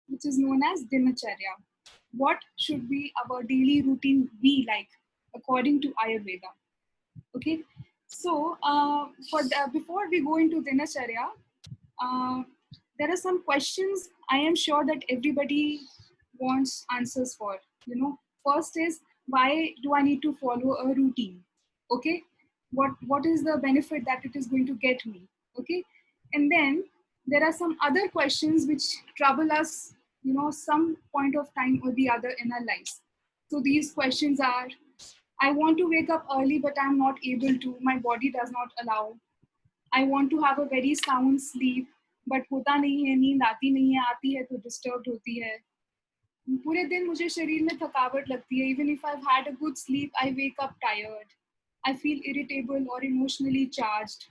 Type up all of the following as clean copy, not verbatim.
which is known as Dinacharya. What should be our daily routine be like according to Ayurveda? Okay, so before we go into Dinacharya, uh, there are some questions I am sure that everybody wants answers for. First is, why do I need to follow a routine? Okay, what is the benefit that it is going to get me? Okay, and then there are some other questions which trouble us, some point of time or the other in our lives. So these questions are: I want to wake up early, but I'm not able to. My body does not allow. I want to have a very sound sleep, but होता नहीं है, नींद आती नहीं है, आती है तो disturbed होती है. पूरे दिन मुझे शरीर में थकावट लगती है. Even if I've had a good sleep, I wake up tired. I feel irritable or emotionally charged.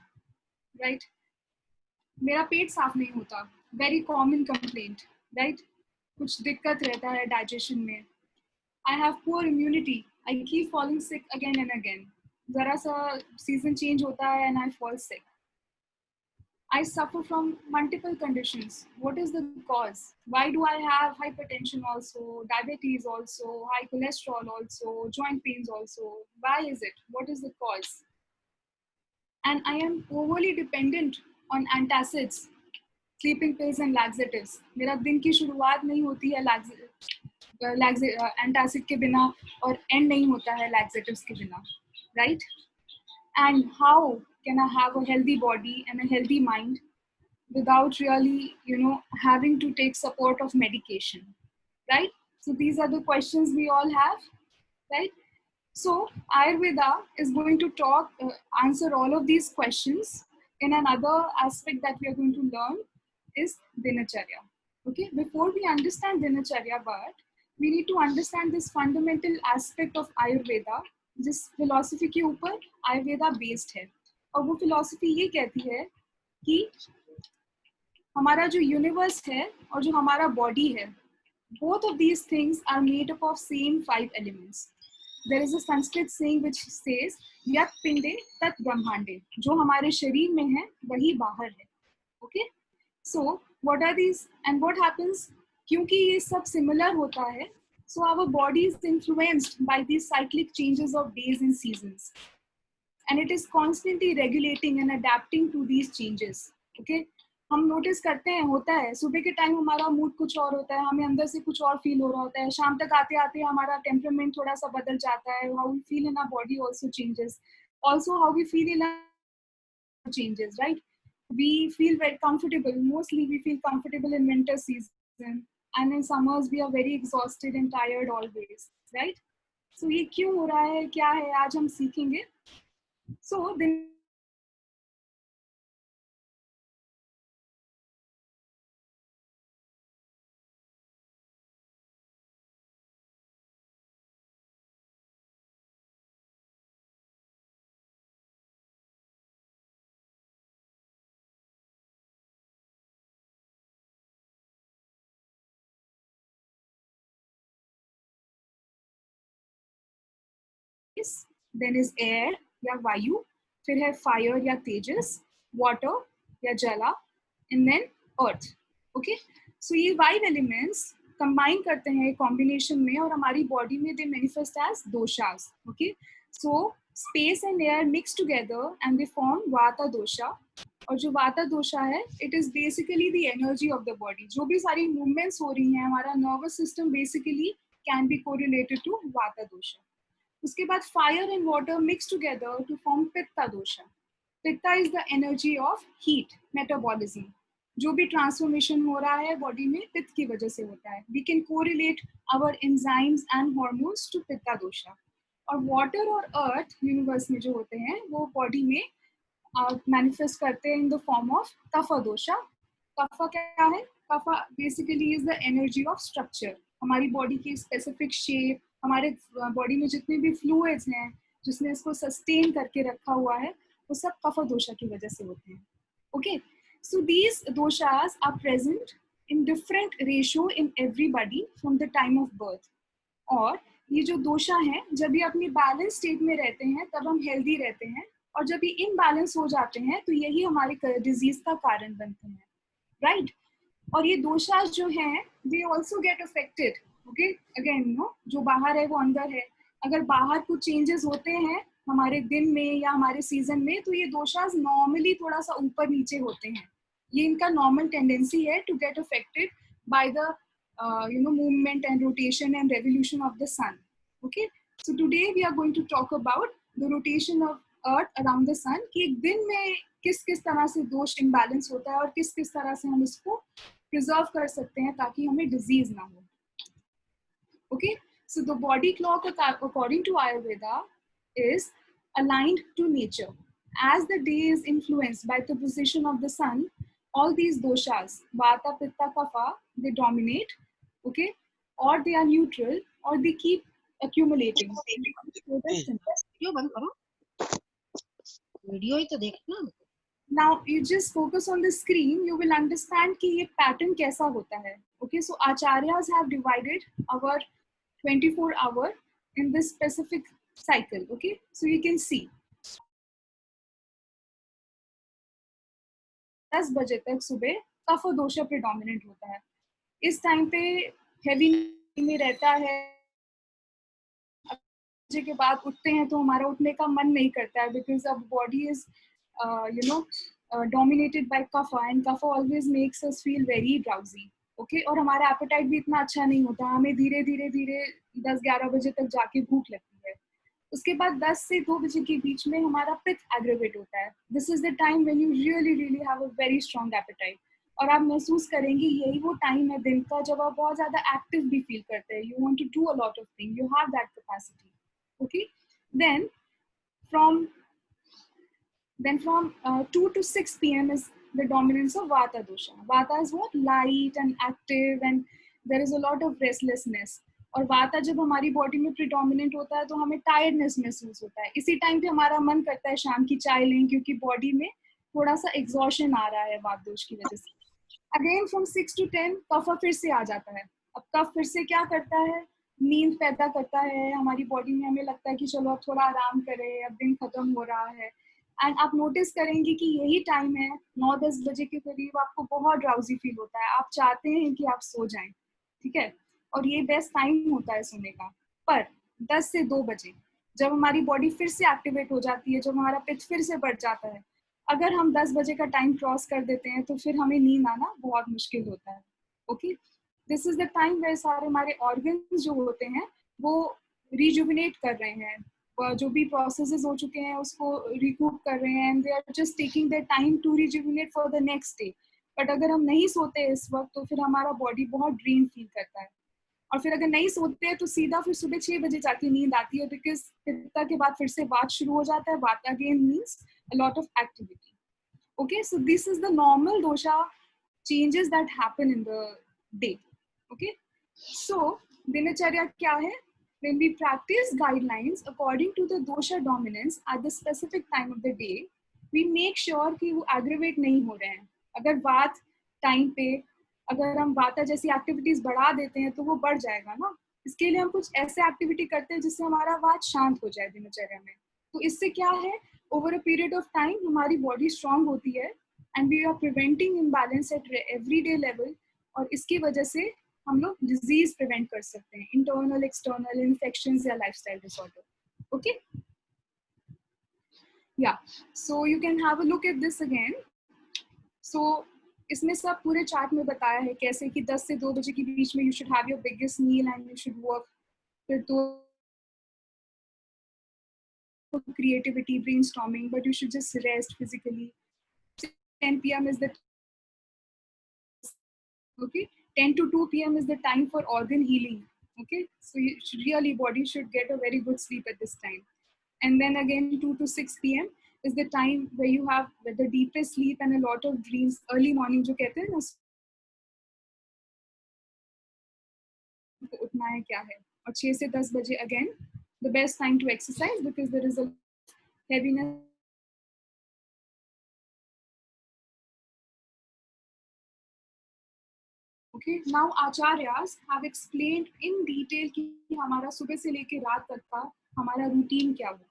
Right? मेरा पेट साफ नहीं होता. Very common complaint. Right? कुछ दिक्कत रहता है digestion में. I have poor immunity. I keep falling sick again and again. जरा सा season change होता है and I fall sick. I suffer from multiple conditions. What is the cause? Why do I have hypertension also, diabetes also, high cholesterol also, joint pains also? Why is it? What is the cause? And I am overly dependent on antacids, sleeping pills and laxatives. मेरा दिन की शुरुआत नहीं होती है antacid के बिना और एंड नहीं होता है लैक्सेटिव्स के बिना, right? And how can I have a healthy body and a healthy mind without really, having to take support of medication, right? So these are the questions we all have, right? So Ayurveda is going to answer all of these questions. In another aspect that we are going to learn is Dinacharya. Okay, before we understand Dinacharya, but we need to understand this fundamental aspect of Ayurveda, जिस philosophy के ऊपर Ayurveda based है. और वो philosophy ये कहती है कि हमारा जो यूनिवर्स है और जो हमारा बॉडी है, both of these things are made up of same 5 elements. There is a Sanskrit saying which says yat pinde tat brahmande. जो हमारे शरीर में है वही बाहर है. Okay, so what are these and what happens? क्योंकि ये सब similar होता है, so our body is influenced by these cyclic changes of days and seasons, and it is constantly regulating and adapting to these changes. Okay, हम notice करते हैं, होता है सुबह के टाइम हमारा मूड कुछ और होता है, हमें अंदर से कुछ और फील हो रहा होता है, शाम तक आते आते हमारा टेम्परामेंट थोड़ा सा बदल जाता है, how we feel in our body also changes, also how we feel in our changes, right? We feel very comfortable, mostly we feel comfortable in winter season, and in summers we are very exhausted and tired always, right? So ये क्यों हो रहा है, क्या है, आज हम सीखेंगे. So then then is air या वायु, फिर है फायर या तेजस, वाटर या जला, एंड देन अर्थ. ओके, सो ये 5 एलिमेंट्स कंबाइन करते हैं कॉम्बिनेशन में और हमारी बॉडी में they manifest as doshas. Okay, so space and air mix together and they form vata dosha. और जो वाता दोषा है, it is basically the energy of the body. जो भी सारी मूवमेंट्स हो रही हैं, हमारा nervous system basically can be correlated to vata dosha. उसके बाद fire and water mix together to form pitta dosha. Pitta is the energy of heat metabolism. जो भी ट्रांसफॉर्मेशन हो रहा है बॉडी में, पित्त की वजह से होता है. We can correlate our enzymes and hormones to pitta dosha. और वाटर और अर्थ यूनिवर्स में जो होते हैं, वो बॉडी में मैनिफेस्ट करते हैं in the form of kapha dosha. Kapha क्या है? Kapha basically is the energy of structure. हमारी बॉडी की स्पेसिफिक शेप, हमारे बॉडी में जितने भी फ्लूइड्स हैं, जिसने इसको सस्टेन करके रखा हुआ है, वो सब कफ दोषा की वजह से होते हैं. Okay, so these doshas are present in different ratio in everybody from the time of birth. और ये जो दोषा हैं, जब ये अपनी बैलेंस स्टेट में रहते हैं तब हम हेल्दी रहते हैं, और जब ये इनबैलेंस हो जाते हैं तो यही हमारे डिजीज का कारण बनते हैं, राइट? और ये दोषास जो हैं, they also get affected. Okay, again no, जो बाहर है वो अंदर है. अगर बाहर कुछ चेंजेस होते हैं हमारे दिन में या हमारे सीजन में, तो ये दोषास नॉर्मली थोड़ा सा ऊपर नीचे होते हैं. ये इनका नॉर्मल टेंडेंसी है to get affected by the movement and rotation and revolution of the sun. Okay, so today we are going to talk about the rotation of earth around the sun, कि एक दिन में किस किस तरह से दोष इम्बैलेंस होता है और किस किस तरह से हम इसको प्रिजर्व कर सकते हैं ताकि हमें डिजीज ना हो. Okay, so the body clock according to Ayurveda is aligned to nature. As the day is influenced by the position of the sun, all these doshas, vata, pitta, kapha, they dominate. Okay, or they are neutral, or they keep accumulating. Video बंद करो, video ही तो देखना. Now you just focus on the screen, you will understand कि ये pattern कैसा होता है. Okay, so acharyas have divided our 24 hour in this specific cycle. Okay, so you can see 10 बजे तक सुबह कफ दोषा प्रिडोमिनेंट होता है. इस टाइम पे हेवी में रहता है. बजे के बाद उठते हैं तो हमारा उठने का मन नहीं करता है, बिकॉज अब body is dominated by kapha, and kapha always makes us feel very drowsy. Okay, और हमारा एपेटाइट भी इतना अच्छा नहीं होता. हमें धीरे धीरे धीरे 10-11 बजे तक जाके भूख लगती है. उसके बाद 10 से 2 बजे के बीच में हमारा पित्त एग्रेवेट होता है. This is the time when you really really have a very strong appetite. और आप महसूस करेंगे यही वो टाइम है दिन का जब आप बहुत ज्यादा एक्टिव भी फील करते हैं. You want to do a lot of thing, you have that capacity. Okay, then from 2 to 6 p.m. is the dominance of vata dosha. Vata is what? Light and active, and there is a lot of restlessness. और वाता जब हमारी body में predominant होता है तो हमें tiredness महसूस होता है. इसी टाइम पे हमारा मन करता है शाम की चाय लें, क्योंकि बॉडी में थोड़ा सा एग्जॉशन आ रहा है वात दोष की वजह से. अगेन फ्रॉम 6 to 10 कफ फिर से आ जाता है. अब कफ फिर से क्या करता है? नींद पैदा करता है हमारी बॉडी में. हमें लगता है कि चलो अब थोड़ा आराम करें, अब दिन खत्म हो रहा है. एंड आप नोटिस करेंगे कि यही टाइम है 9-10 बजे के करीब आपको बहुत ड्राउजी फील होता है. आप चाहते हैं कि आप सो जाएं, ठीक है, और ये बेस्ट टाइम होता है सोने का. पर 10 से 2 बजे जब हमारी बॉडी फिर से एक्टिवेट हो जाती है, जब हमारा पित्त फिर से बढ़ जाता है, अगर हम 10 बजे का टाइम क्रॉस कर देते हैं तो फिर हमें नींद आना बहुत मुश्किल होता है. Okay, this is the time वे सारे हमारे ऑर्गन्स जो होते हैं वो रिजुविनेट कर रहे हैं, जो भी प्रोसेसेस हो चुके हैं उसको रिकूप कर रहे हैं, and they are just taking their time to rejuvenate for the next day. But अगर हम नहीं सोते इस वक्त तो फिर हमारा बॉडी बहुत ड्रेन फील करता है. और फिर अगर नहीं सोते हैं तो सीधा फिर सुबह 6 बजे जाके नींद आती है, बिकॉज पित्ता के बाद फिर से वात शुरू हो जाता है. वात again means a lot of activity. Okay, so this is the normal dosha changes that happen in the day. Okay, so dinacharya kya hai? When we practice guidelines according to the dosha dominance at the specific time of the day, we make sure कि वो aggravate नहीं हो रहे हैं. अगर वात time पे अगर हम वाता जैसी एक्टिविटीज बढ़ा देते हैं तो वो बढ़ जाएगा ना. इसके लिए हम कुछ ऐसे एक्टिविटी करते हैं जिससे हमारा वात शांत हो जाए दिनचर्या में. तो इससे क्या है, over a period of time हमारी बॉडी स्ट्रांग होती है, and we are preventing imbalance at everyday level. और इसकी वजह से हम लोग डिजीज प्रिवेंट कर सकते हैं, इंटरनल एक्सटर्नल इन्फेक्शंस या लाइफस्टाइल डिसऑर्डर. ओके, या so you can have a look at this again. So इसमें सब पूरे चार्ट में बताया है कैसे कि 10 से 2 बजे के बीच में you should have your biggest meal and you should work. फिर तो creativity, brainstorming, but you should just rest physically. 10 p.m. is the okay. 10 to 2 p.m. is the time for organ healing. Okay, so you should really body should get a very good sleep at this time. And then again 2 to 6 p.m. is the time where you have the deepest sleep and a lot of dreams. Early morning जो कहते हैं ना उठना है क्या है. और 6 से 10 बजे again the best time to exercise because there is a heaviness. Okay, now acharyas have explained in detail कि हमारा सुबह से लेके रात तक का हमारा routine क्या हो.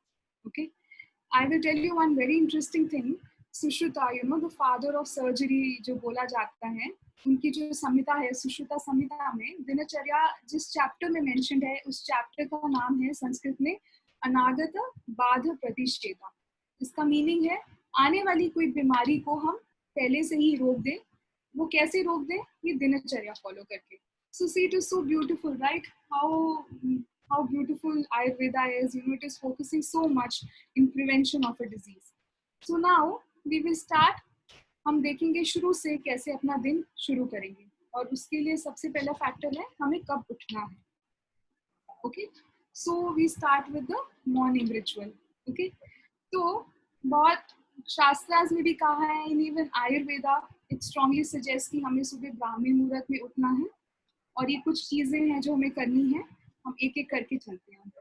Okay, I will tell you one very interesting thing. Sushruta, you know, the father of surgery जो बोला जाता है, उनकी जो संहिता है, सुश्रुता संहिता में दिनचर्या जिस चैप्टर में मेंशन्ड है, उस चैप्टर का नाम है संस्कृत में अनागत बाध प्रतिषेधा. इसका मीनिंग है आने वाली कोई बीमारी को हम पहले से ही रोक दें. वो कैसे रोक दें? ये दिनचर्या फॉलो करके. So see, it is so beautiful, right? How beautiful Ayurveda is. You know, it is focusing so much in prevention of a disease. So now we will start. हम देखेंगे शुरू से कैसे अपना दिन शुरू करेंगे और उसके लिए सबसे पहला फैक्टर है हमें कब उठना है. Okay, so we start with the morning ritual. Okay, तो बहुत शास्त्रास में भी कहा है, in even Ayurveda it strongly suggest कि हमें सुबह ब्राह्मी मुहूर्त में उठना है और ये कुछ चीजें हैं जो हमें करनी है. हम एक एक करके चलते हैं.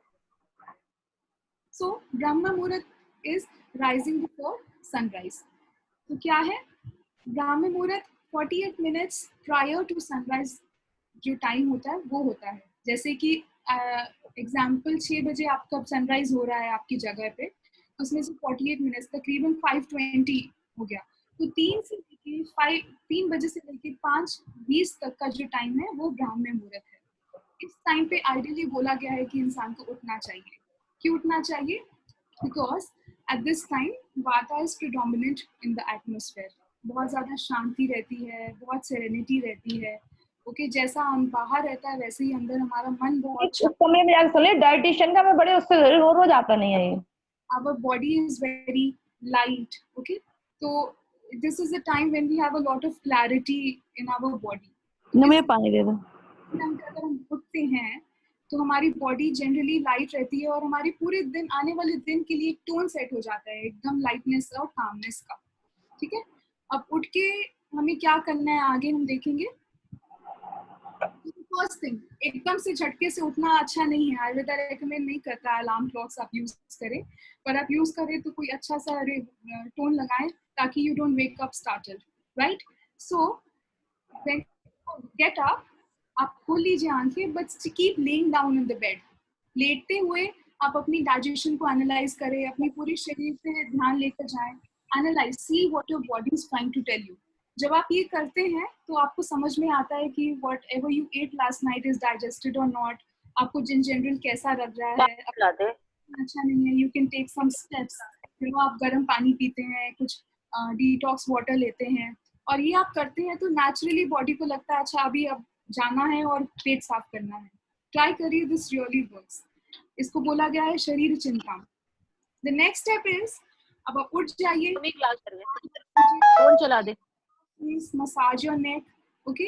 सो ब्रह्म मुहूर्त इज राइजिंग बिफोर सनराइज. तो क्या है ब्राह्मी मुहूर्त? 48 मिनट्स प्रायर टू सनराइज जो टाइम होता है वो होता है. जैसे कि एग्जाम्पल 6 बजे आपका सनराइज हो रहा है आपकी जगह पे, उसमें से 48 मिनट्स तकरीबन 5:20 हो गया. तो 3 बजे से लेके 5:20 तक का जो टाइम है वो ब्राह्मी मुहूर्त है. इस टाइम पे आइडियली बोला गया है कि इंसान को उठना चाहिए. क्यों उठना चाहिए? बिकॉज एट दिस टाइम वाता is predominant in the atmosphere. बहुत ज्यादा शांति रहती है, बहुत सेरेनिटी रहती है. ओके, जैसा हम बाहर रहता है वैसे ही अंदर हमारा मन बहुत उस समय में जाके सुन ले डाइटिशियन का मैं बड़े उससे रोज आता नहीं है ये. our body is very light. Okay, so this is a time when we have a lot of clarity in our body. मुझे पानी दे दो. अगर हम उठते हैं तो हमारी बॉडी जनरली लाइट रहती है और हमारी पूरे दिन आने वाले दिन के लिए एक टोन सेट हो जाता है एकदम लाइटनेस और कामनेस का. ठीक है, अब उठ के हमें क्या करना है आगे हम देखेंगे. फर्स्ट थिंग, एकदम से झटके से उठना अच्छा नहीं है. आयुर्वेदा रेकमेंड नहीं करता अलार्म क्लॉक्स आप यूज करें, पर आप यूज करें तो कोई अच्छा सा टोन लगाएं ताकि you don't wake up startle. Right, so when get up आप खोल लीजिए आंखें, but keep lying down in the bed. लेटते हुए आप अपनी डाइजेशन को एनालाइज करें, अपनी पूरी शरीर पे ध्यान लेकर जाएं. Analyse, see what your body is trying to tell you. जब आप ये करते हैं तो आपको समझ में आता है कि what ever you at last night is digested और नॉट. आपको जिन जनरल कैसा लग रहा है, अच्छा नहीं है, you can take some steps. आप गर्म पानी पीते हैं, कुछ डिटॉक्स वाटर लेते हैं और ये आप करते हैं तो नेचुरली बॉडी को लगता है अच्छा अभी अब जाना है और पेट साफ करना है. ट्राई करिए, दिस रियली वर्क्स. इसको बोला गया है शरीर चिंता. द नेक्स्ट स्टेप इज, अब आप उठ जाइए, फोन चला दे. please massage your neck. Okay,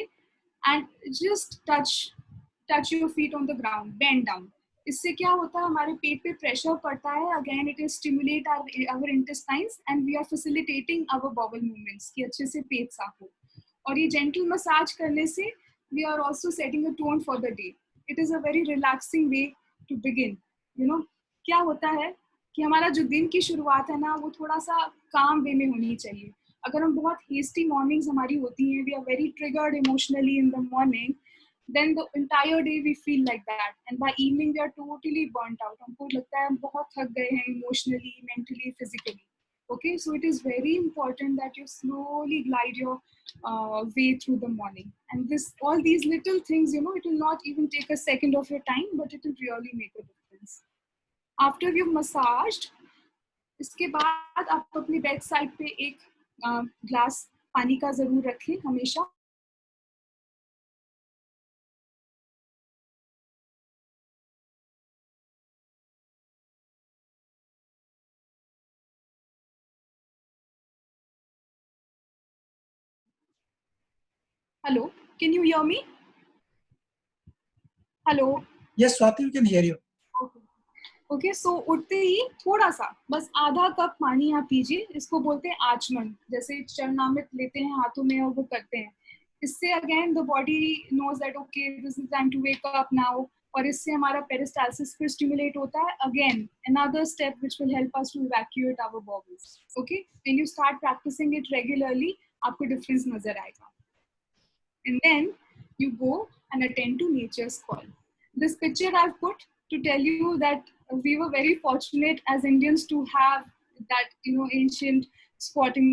and just touch your feet on the ground, bend down. इससे क्या होता है हमारे पेट पे प्रेशर पड़ता है. Again it is stimulate our intestines and we are facilitating our bowel movements कि अच्छे से पेट साफ हो. और ये gentle massage करने से we are also setting a tone for the day. It is a very relaxing way to begin. You know, क्या होता है कि हमारा जो दिन की शुरुआत है ना वो थोड़ा सा काम वे में होनी चाहिए. अगर हम बहुत हेस्टी मॉर्निंग्स हमारी होती हैं, we are very triggered emotionally in the morning, then the entire day we feel like that and by evening we are totally burned out. हमको लगता है हम बहुत थक गए हैं emotionally, mentally, physically. Okay, so it is very important that you slowly glide your way through the morning, and all these little things, you know, it will not even take a second of your time, but it will really make a difference. After you've massaged, इसके बाद आप अपनी bed side पे एक glass पानी का जरूर रखें हमेशा. Hello, can you hear me? Hello. Yes, Swati, we can hear you. Okay, so उठते ही थोड़ा सा बस आधा कप पानी आप पीजिए. इसको बोलते हैं आचमन, जैसे चरणामृत लेते हैं हाथों में और वो करते हैं. इससे again the body knows that okay this is time to wake up now और इससे हमारा पेरिस्टालसिस फिर स्टिमुलेट होता है. Again another step which will help us to evacuate our bowels. Okay, when you start practicing it regularly, आपको difference नजर आएगा. And then you go and attend to nature's call. This picture I've put to tell you that we were very fortunate as Indians to have that, you know, ancient squatting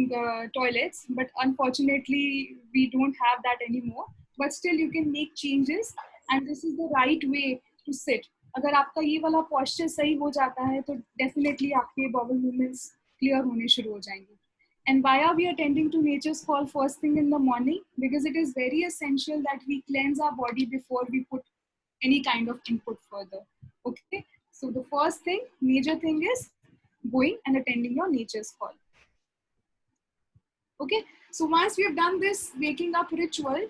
toilets, but unfortunately we don't have that anymore. But still you can make changes, and this is the right way to sit. अगर आपका ये वाला posture सही हो जाता है तो definitely आपके bowel movements clear होने शुरू हो जाएंगे. And why are we attending to nature's call first thing in the morning? Because it is very essential that we cleanse our body before we put any kind of input further. Okay, so the first thing, major thing is going and attending your nature's call. Okay, so once we have done this waking up ritual,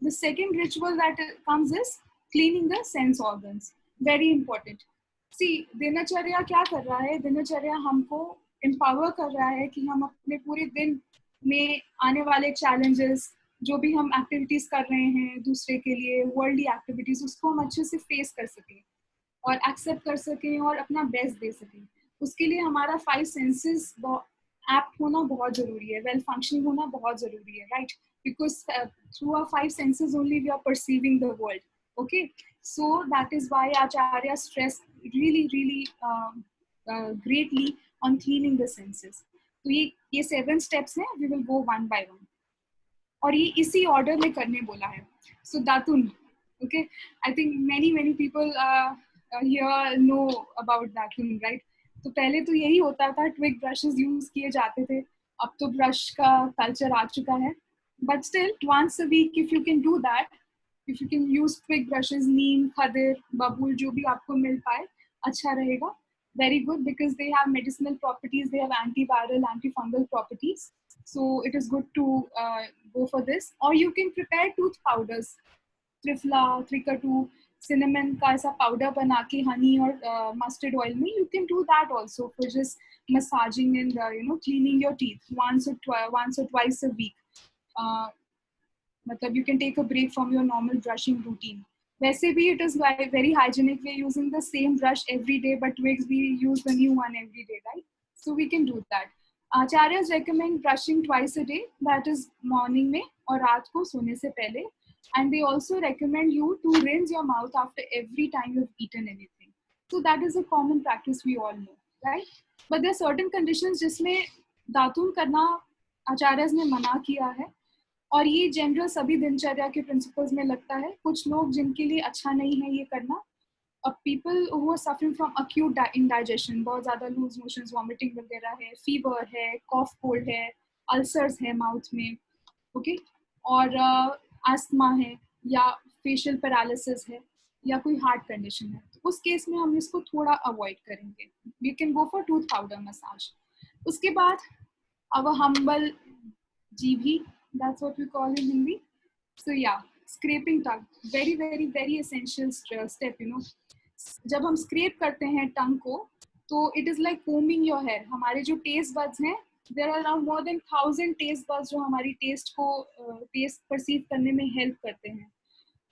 the second ritual that comes is cleaning the sense organs. Very important. See, दिनचर्या क्या कर रहा है? दिनचर्या हमको empower कर रहा है कि हम अपने पूरे दिन में आने वाले challenges, जो भी हम activities कर रहे हैं दूसरे के लिए, worldly activities, उसको हम अच्छे से face कर सकें और accept कर सकें और अपना best दे सकें. उसके लिए हमारा 5 senses apt होना बहुत जरूरी है, well functioning होना बहुत जरूरी है, right? Because through our 5 senses only we are perceiving the world. Okay, so that is why Acharya stressed really greatly on cleaning the senses. तो ये 7 steps हैं, we will go one by one. और ये इसी order में करने बोला है. So Datun, okay, I think many people here know about Datun, right? तो पहले तो यही होता था, twig brushes यूज किए जाते थे. अब तो ब्रश का कल्चर आ चुका है, but still once a week if you can do that, if you can use twig brushes, नीम, खदिर, बबूल, जो भी आपको मिल पाए, अच्छा रहेगा. Very good, because they have medicinal properties, they have antiviral, antifungal properties. So it is good to go for this. Or you can prepare tooth powders, Trifla, Tricatu, cinnamon का ऐसा powder बना के honey और mustard oil में, you can do that also for just massaging and cleaning your teeth once or twice a week. मतलब you can take a break from your normal brushing routine. वैसे भी it is very hygienic. We're using the same brush every day, but twigs we use the new one every day, right? So we can do that. Acharyas recommend brushing twice a day, that is morning में और रात को सोने से पहले. And they also recommend you to rinse your mouth after every time you've eaten anything. So that is a common practice we all know, right? But there are certain conditions जिसमें दातुन करना आचार्यस ने मना किया है, और ये जनरल सभी दिनचर्या के प्रिंसिपल्स में लगता है. कुछ लोग जिनके लिए अच्छा नहीं है ये करना. People who are suffering from acute indigestion, बहुत ज़्यादा लूज मोशंस, वॉमिटिंग वगैरह है, फीवर है, कॉफ कोल्ड है, अल्सर्स है माउथ में, ओके, और आस्थमा है या फेशियल पैरालिसिस है या कोई हार्ट कंडीशन है, तो उस केस में हम इसको थोड़ा अवॉइड करेंगे. We can go for tooth powder massage. उसके बाद अब हम्बल जीभी, that's what we call in Hindi. So yeah, scraping tongue, very essential step, you know. जब हम scrape करते हैं tongue को, तो it is like combing your hair. हमारे जो taste buds हैं, there are around more than 1000 taste buds जो हमारी taste को taste perceive करने में help करते हैं.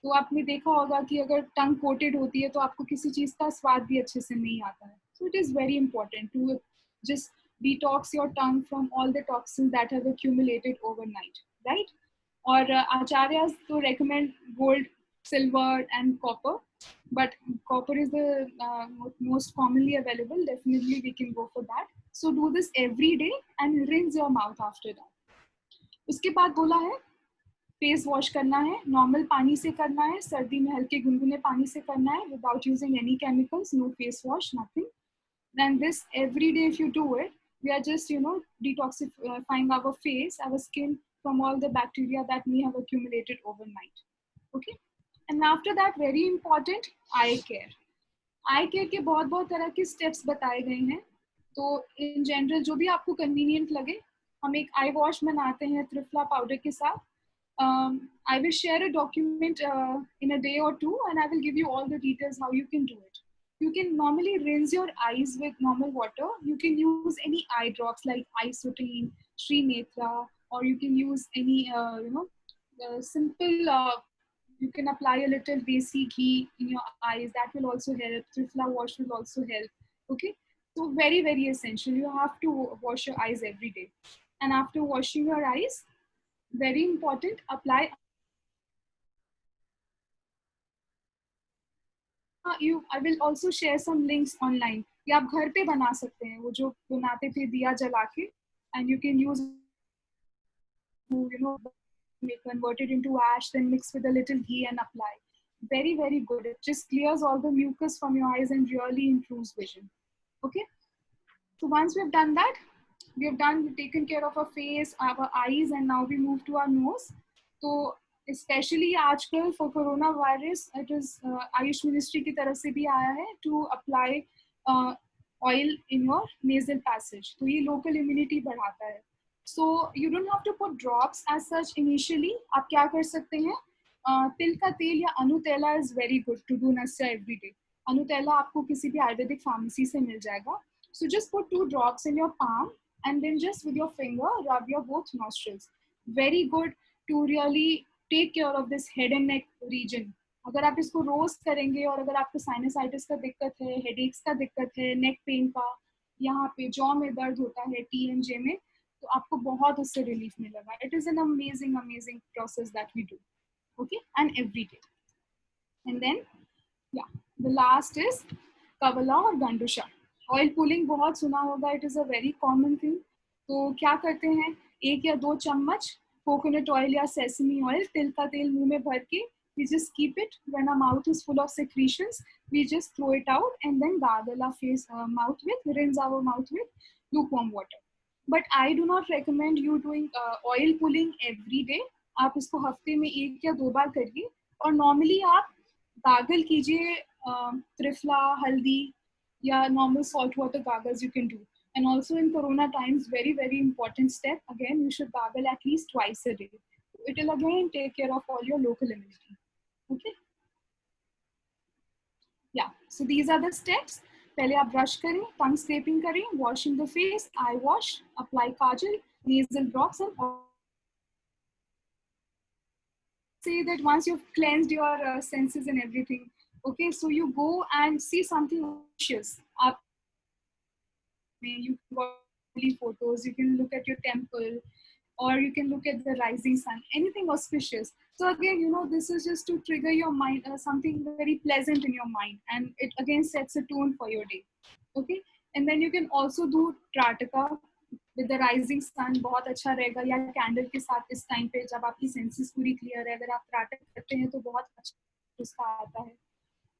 तो आपने देखा होगा कि अगर tongue coated होती है तो आपको किसी चीज़ का स्वाद भी अच्छे से नहीं आता है. So it is very important to just detox your tongue from all the toxins that have accumulated overnight, right? और आचार्यस तो recommend gold, silver and copper, but copper is the most commonly available. Definitely we can go for that. So do this every day and rinse your mouth after that. उसके बाद बोला है face wash करना है, normal पानी से करना है, सर्दी में हल्के गुनगुने पानी से करना है, without using any chemicals, no face wash, nothing. Then this every day if you do it, we are just detoxifying our face, our skin from all the bacteria that may have accumulated overnight. Okay, and after that very important, eye care. Eye care के बहुत तरह के steps बताए गए हैं. तो in general जो भी आपको convenient लगे, हम एक eye wash बनाते हैं त्रिफला powder के साथ. I will share a document in a day or two, and I will give you all the details how you can do it. You can normally rinse your eyes with normal water. You can use any eye drops like Isotine, Sri Netra, or you can use any simple You can apply a little desi ghee in your eyes. That will also help. Trifla wash will also help. Okay. So very, very essential. You have to wash your eyes every day. And after washing your eyes, very important, apply I will also share some links online. ये आप घर पे बना सकते हैं, वो जो बनाते थे दिया जला के, and you can use, convert it into ash, then mix with a little ghee and apply. Very, very good. It just clears all the mucus from your eyes and really improves vision. Okay. So once we've done that, we've taken care of our face, our eyes, and now we move to our nose. So especially आजकल for coronavirus, it is Ayush ministry की तरफ से भी आया है to apply oil in your nasal passage. तो ये local immunity बढ़ाता है. So you don't have to put drops as such initially. आप क्या कर सकते हैं? तिल का तेल या अनुतेला is very good to do nasya every day. अनुतेला आपको किसी भी आयुर्वेदिक फार्मेसी से मिल जाएगा. So just put 2 drops in your palm and then just with your finger rub your both nostrils. Very good to really take care of this head and neck region. अगर आप इसको रोज करेंगे और अगर आपको साइनसाइटिस का दिक्कत है, हेडेक्स का दिक्कत है, नेक पेन का, यहाँ पे जॉ में दर्द होता है, TMJ में, तो आपको बहुत उससे रिलीफ मिलेगा. It is an amazing process that we do. Okay, and every day. And then, yeah, the last is Kavala और गंडुशा. ऑयल पुलिंग बहुत सुना होगा, it is a very common thing. तो क्या करते हैं, 1 या 2 चम्मच कोकोनट ऑयल या सेसमी ऑयल, तिल का तेल मुंह में भर के, we just keep it when our mouth is full of secretions, we just throw it out and then gargle our face, rinse our mouth with lukewarm water. But I do not recommend you doing oil pulling every day. आप इसको हफ्ते में 1 या 2 बार करिए और normally आप gargle कीजिए त्रिफला, हल्दी या normal salt water gargles you can do. And also in corona times, very important step, again, you should gargle at least twice a day. It will again take care of all your local immunity. Okay. Yeah, so these are the steps. पहले आप brush करें, tongue scraping करें, washing the face, eye wash, apply kajal, nasal drops, and say that once you've cleansed your senses and everything, okay, so you go and see something auspicious. You can watch photos, you can look at your temple, or you can look at the rising sun, anything auspicious. So again, this is just to trigger your mind, something very pleasant in your mind, and it again sets a tone for your day. Okay, and then you can also do Trataka with the rising sun. बहुत अच्छा रहेगा, या candle के साथ इस time पे जब आपकी सेंसेस पूरी क्लियर है, अगर आप त्राटक करते हैं तो बहुत अच्छा उसका आता है.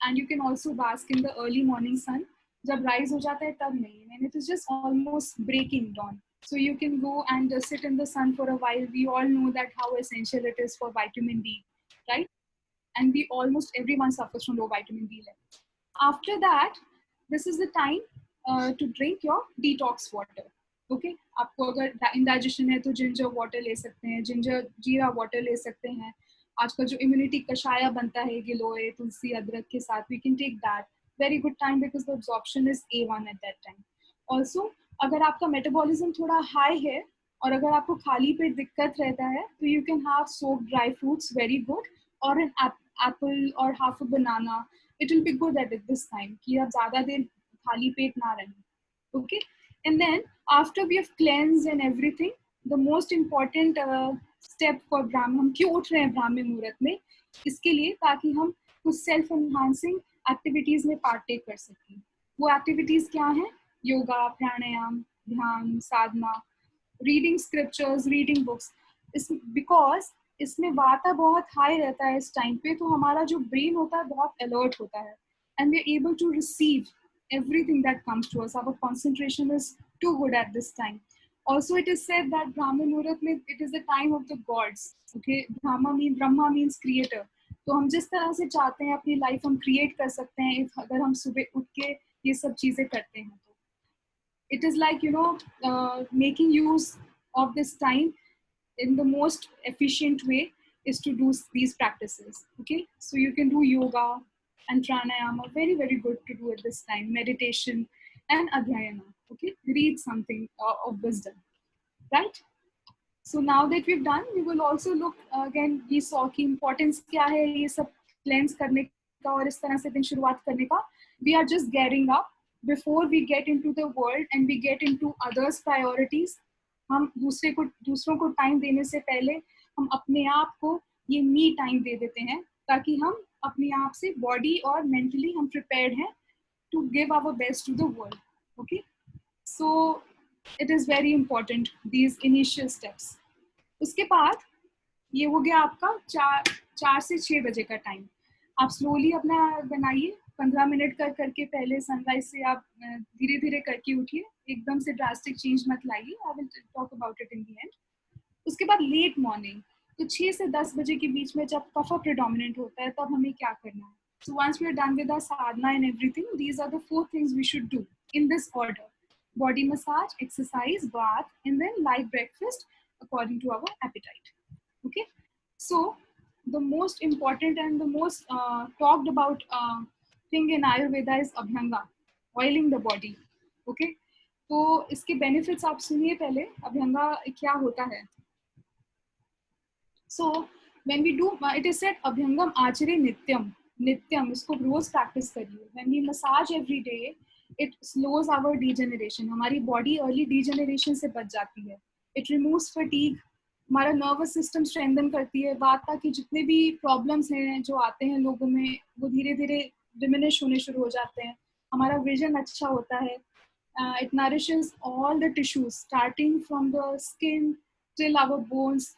And you can also bask in the early morning sun. जब rise हो जाता है तब नहीं, when it is just almost breaking dawn. So you can go and sit in the sun for a while. We all know that how essential it is for vitamin D, right? And everyone suffers from low vitamin D level. After that, this is the time to drink your detox water. Okay, आपको अगर indigestion है तो ginger water ले सकते हैं, ginger जीरा water ले सकते हैं. आजकल जो immunity कषाया बनता है गिलोय, तुलसी, अदरक के साथ, we can take that. Very good time because the absorption is A1 at that time. Also, अगर आपका मेटाबॉलिज्म थोड़ा हाई है और अगर आपको खाली पेट दिक्कत रहता है तो you can have soaked dry fruits, very good, और एन एप्पल और half a banana. It will be good at this time कि आप ज़्यादा देर खाली पेट ना रहें. Okay, and then after we have cleansed and everything, the most important step for Brahmin, हम क्यों उठ रहे हैं ब्राह्मण मुहूर्त में, इसके लिए ताकि हम कुछ सेल्फ एनहांसिंग एक्टिविटीज़ में पार्टेक कर सकें. वो एक्टिविटीज़ क्या हैं? योगा, प्राणायाम, ध्यान, साधना, reading scriptures, reading books. Because इसमें वाता बहुत हाई रहता है इस टाइम पे, तो हमारा जो ब्रेन होता है बहुत अलर्ट होता है, and we are able to receive everything that comes to us. Our concentration is too good at this time. Also, it is said that Brahma Muhurat mein, it is the time of the gods. Okay, Brahma means creator. तो हम जिस तरह से चाहते हैं अपनी life हम create कर सकते हैं अगर हम सुबह उठ के ये सब चीजें करते हैं. तो it is like making use of this time in the most efficient way is to do these practices. Okay, so you can do yoga and pranayama, very good to do at this time. Meditation and adhyayana. Okay, read something of wisdom, right? So now that we've done, we will also look again, we saw कि importance क्या है ये सब cleanse करने का और इस तरह से दिन शुरुआत करने का. We are just gearing up before we get into the world and we get into others priorities. हम दूसरों को टाइम देने से पहले हम अपने आप को ये मी टाइम दे देते हैं ताकि हम अपने आप से बॉडी और मेंटली हम प्रिपेयर्ड हैं to give our best to the world. Okay, so it is very important these initial steps. उसके बाद ये हो गया आपका 4 से 6 बजे का टाइम. आप स्लोली अपना बनाइए, 15 मिनट करके पहले सनराइज से आप धीरे धीरे करके उठिए, एकदम से ड्रास्टिक चेंज मत लाइए. I will talk about it in the end. उसके बाद लेट मॉर्निंग, तो 6 से 10 बजे के बीच में जब कफा प्रेडोमिनेंट होता है तब हमें क्या करना है. So once we are done with our sadhana and everything, these are the 4 things we should do in this order: body massage, exercise, bath, and then light breakfast according to our appetite. Okay, so the most important and the most talked about thing in Ayurveda is Abhyanga, oiling the body. Okay, तो इसके benefits आप सुनिए पहले. अभ्यंगा क्या होता है? So when we do, it is said Abhyangam Achare Nityam. नित्यम, इसको रोज प्रैक्टिस करिए. When we massage every day, it slows our degeneration. हमारी बॉडी अर्ली डिजेनरेशन से बच जाती है. It removes fatigue. हमारा नर्वस सिस्टम स्ट्रेंथन करती है. वाता की जितने भी प्रॉब्लम्स हैं जो आते हैं लोगों में, वो धीरे धीरे डिमिनिश होने शुरू हो जाते हैं. हमारा विजन अच्छा होता है. It nourishes all the tissues, starting from the skin till our bones.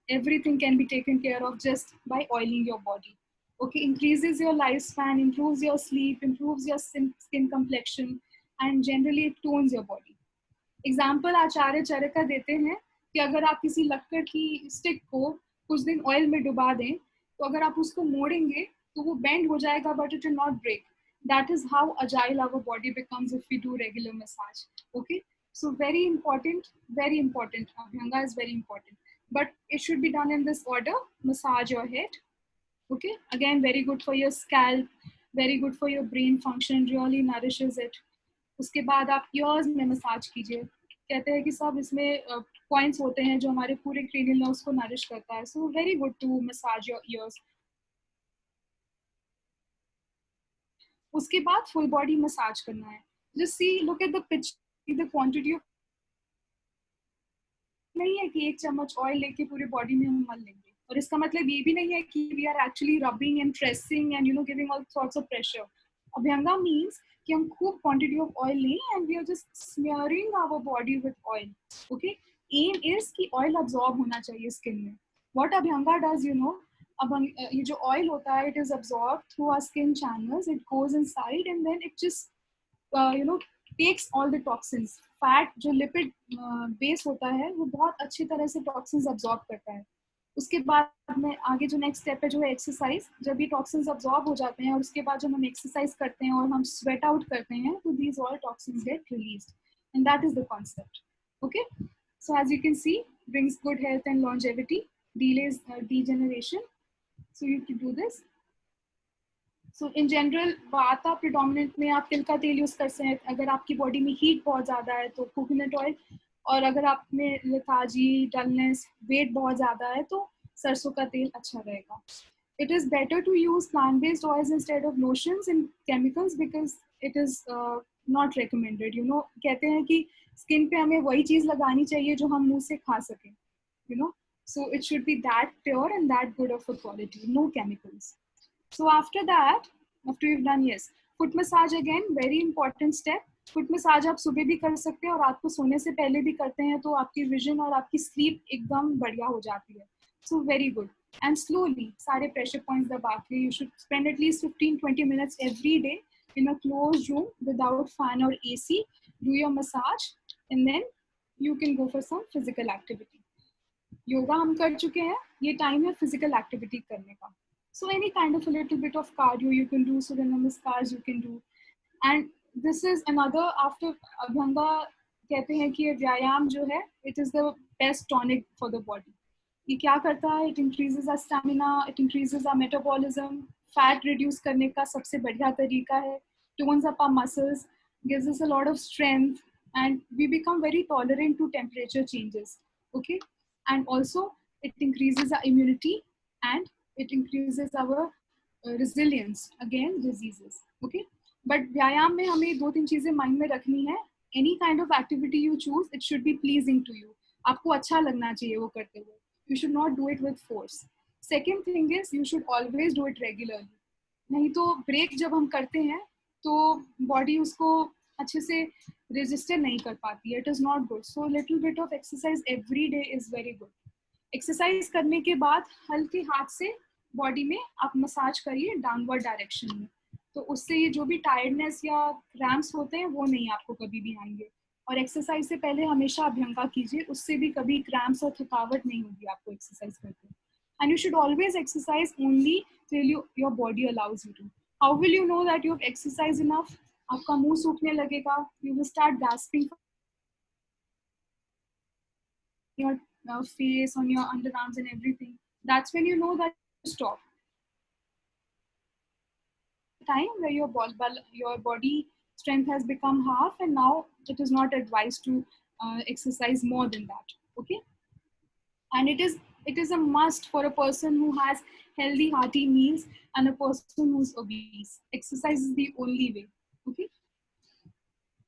Everything can be taken care of just by oiling your body. Okay, increases your lifespan, improves your sleep, improves your skin complexion, and generally it tones your body. Example आचार्य चरका देते हैं कि अगर आप किसी लक्कड़ की stick को कुछ दिन ऑयल में डुबा दें, तो अगर आप उसको मोड़ेंगे तो वो बेंड हो जाएगा, but it will not break. That is how agile our body becomes if we do regular massage. Okay, so very important, very important. Abhyanga is very important, but it should be done in this order: massage your head. Okay, again very good for your scalp, very good for your brain function, really nourishes it. उसके बाद आप ears में massage कीजिए. कहते हैं कि सब इसमें points होते हैं जो हमारे पूरे cranial nerves को nourish करता है. So very good to massage your ears. उसके बाद full body massage करना है. Just see, look at the pitch, the quantity of. नहीं है कि 1 चम्मच ऑयल लेके पूरे बॉडी में हम मल लेंगे. और इसका मतलब ये भी नहीं है कि we are actually rubbing and pressing and giving all sorts of pressure. Abhyanga means कि हम खूब quantity of oil लें and we are just smearing our body with oil. Okay, aim is कि oil absorb होना चाहिए skin में. What Abhyanga does, अब ये जो oil होता है, it is absorbed through our skin channels, it goes inside and then it just takes all the toxins. Fat जो lipid base होता है वो बहुत अच्छी तरह से toxins absorb करता है. उसके बाद में आगे जो नेक्स्ट स्टेप है जो है एक्सरसाइज. जब ये टॉक्सिन्स अब्सॉर्ब हो जाते हैं और उसके बाद जब हम एक्सरसाइज करते हैं और हम स्वेट आउट करते हैं, तो these all toxins get released and that is the concept. Okay, so as you can see, brings good health and longevity, delays degeneration. So you can do this. So in general, वाता predominant में आप तिल का तेल use कर सकते हैं. अगर आपकी बॉडी में हीट बहुत ज्यादा है तो कोकोनट ऑयल, और अगर आप में लेथार्जी, डलनेस, वेट बहुत ज़्यादा है तो सरसों का तेल अच्छा रहेगा. It is better to use plant-based oils instead of lotions and chemicals because it is not recommended. कहते हैं कि स्किन पे हमें वही चीज़ लगानी चाहिए जो हम मुंह से खा सकें. So it should be that pure and that good of a quality, no chemicals. So after that, after you've done, yes, foot massage again, very important step. Foot massage आप सुबह भी कर सकते हैं और रात को सोने से पहले भी करते हैं तो आपकी विजन और आपकी स्लीप एकदम बढ़िया हो जाती है. So very good. And slowly सारे प्रेशर पॉइंट्स दबा के you should spend at least 15-20 minutes every day in a closed room without fan or AC. Do your massage and then you can go for some physical activity. Yoga हम कर चुके हैं, ये time है physical activity करने का. So any kind of a little bit of cardio you can do, Surya Namaskars you can do. And this is another, after Abhyanga कहते हैं कि व्यायाम जो है it is the best tonic for the body. ये क्या करता है? It increases our stamina, it increases our metabolism, fat reduce करने का सबसे बढ़िया तरीका है, tones up our muscles, gives us a lot of strength, and we become very tolerant to temperature changes. Okay, and also it increases our immunity and it increases our resilience against diseases. Okay, but व्यायाम में हमें दो तीन चीजें mind में रखनी है. Any kind of activity you choose, it should be pleasing to you. आपको अच्छा लगना चाहिए वो करते हुए. You should not do it with force. Second thing is you should always do it regularly. नहीं तो ब्रेक जब हम करते हैं तो बॉडी उसको अच्छे से रजिस्टर नहीं कर पाती है. It is not good. So little bit of exercise every day is very good. Exercise करने के बाद हल्के हाथ से बॉडी में आप मसाज करिए डाउनवर्ड डायरेक्शन में. तो उससे ये जो भी टायर्डनेस या क्रैम्प्स होते हैं वो नहीं आपको कभी भी आएंगे. और एक्सरसाइज से पहले हमेशा अभ्यंगा कीजिए. उससे भी कभी क्रैम्प्स और थकावट नहीं होगी आपको एक्सरसाइज करके. And you should always exercise only till your body allows you to. How will you know that you have exercised enough? आपका मुंह सूखने लगेगा. You will start gasping your face, on your underarms and everything. That's when you know that you stop. Time where your body strength has become half, and now it is not advised to exercise more than that. Okay, and it is a must for a person who has healthy hearty meals and a person who's obese. Exercise is the only way. Okay,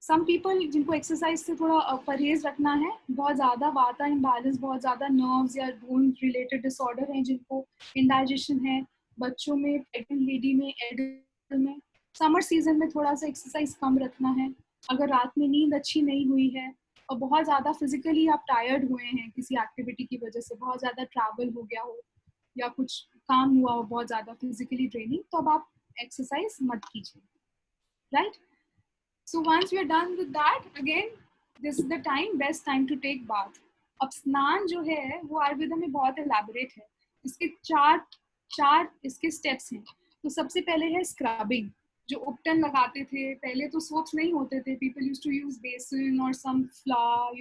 some people जिनको exercise से थोड़ा परहेज रखना है, बहुत ज़्यादा वाता imbalance, बहुत ज़्यादा नर्व्स या बोन रिलेटेड डिसऑर्डर हैं, जिनको इंडाइजेशन है, बच्चों में, प्रेग्नेंट लेडी में, एडल्ट में, समर सीजन में थोड़ा सा एक्सरसाइज कम रखना है. अगर रात में नींद अच्छी नहीं हुई है और बहुत ज़्यादा फिजिकली आप टायर्ड हुए हैं किसी एक्टिविटी की वजह से, बहुत ज़्यादा ट्रैवल हो गया हो या कुछ काम हुआ हो बहुत ज़्यादा फिजिकली ड्रेनिंग, तो अब आप एक्सरसाइज मत कीजिए. Right. So once we are done with that, again, this is the best time to take bath. अब स्नान जो है वो आयुर्वेद में बहुत elaborate है. इसके चार इसके steps हैं. तो सबसे पहले है scrubbing. जो उपटन लगाते थे पहले, तो soaps नहीं होते थे. People used to use besan or some flour,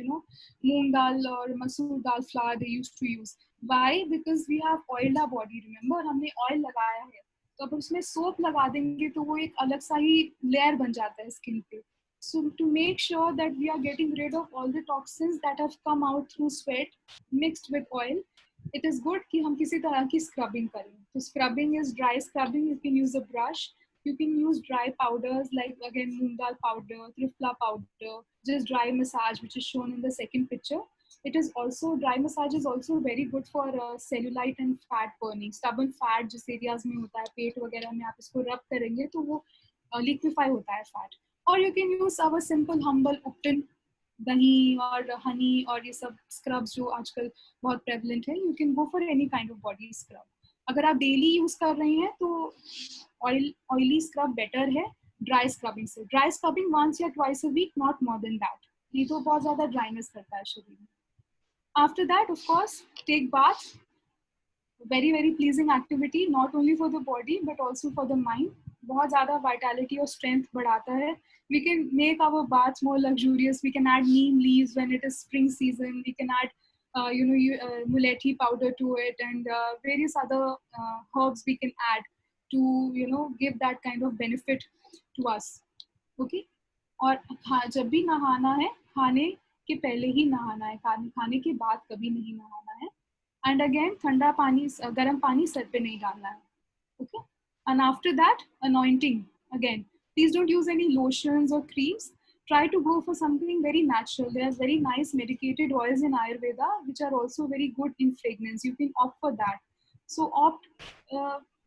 moong dal or masoor dal flour they used to use. Why? Because we have oiled our body. Remember, हमने oil लगाया है. तो अब उसमें सोप लगा देंगे तो वो एक अलग सा ही लेयर बन जाता है स्किन पे. So to make sure that we are getting rid of all the toxins that have come out through sweat mixed with oil, it is good कि हम किसी तरह की scrubbing करें. So scrubbing is dry scrubbing. You can use a brush. You can use dry powders like again moong dal powder, tripla powder, just dry massage, which is shown in the second picture. It is also, dry massage is also very good for cellulite and fat burning. Stubborn fat जिस areas में होता है पेट वगैरह में, आप इसको rub करेंगे तो वो liquefy होता है fat. Or you can use our simple humble upton, दही और honey और ये सब scrubs जो आजकल बहुत prevalent है. You can go for any kind of body scrub. अगर आप daily use कर रहे हैं तो oily scrub better है dry scrubbing से. Dry scrubbing once or twice a week, not more than that. नहीं तो बहुत ज़्यादा dryness करता है शरीर में. After that, of course, take bath. Very pleasing activity, not only for the body but also for the mind. बहुत ज़्यादा vitality और strength बढ़ाता है. We can make our baths more luxurious. We can add neem leaves when it is spring season. We can add, mulethi powder to it, and various other herbs we can add to, give that kind of benefit to us. Okay. और जब भी नहाना है, खाने के पहले ही नहाना है, खाने के बाद कभी नहीं नहाना है. एंड अगेन ठंडा पानी, गर्म पानी सर पे नहीं डालना है. Okay. And after that anointing. Again, please don't use any lotions or creams. Try to go for something very natural. There are very nice medicated oils in Ayurveda which are also very good in fragrance. You can opt for that. So opt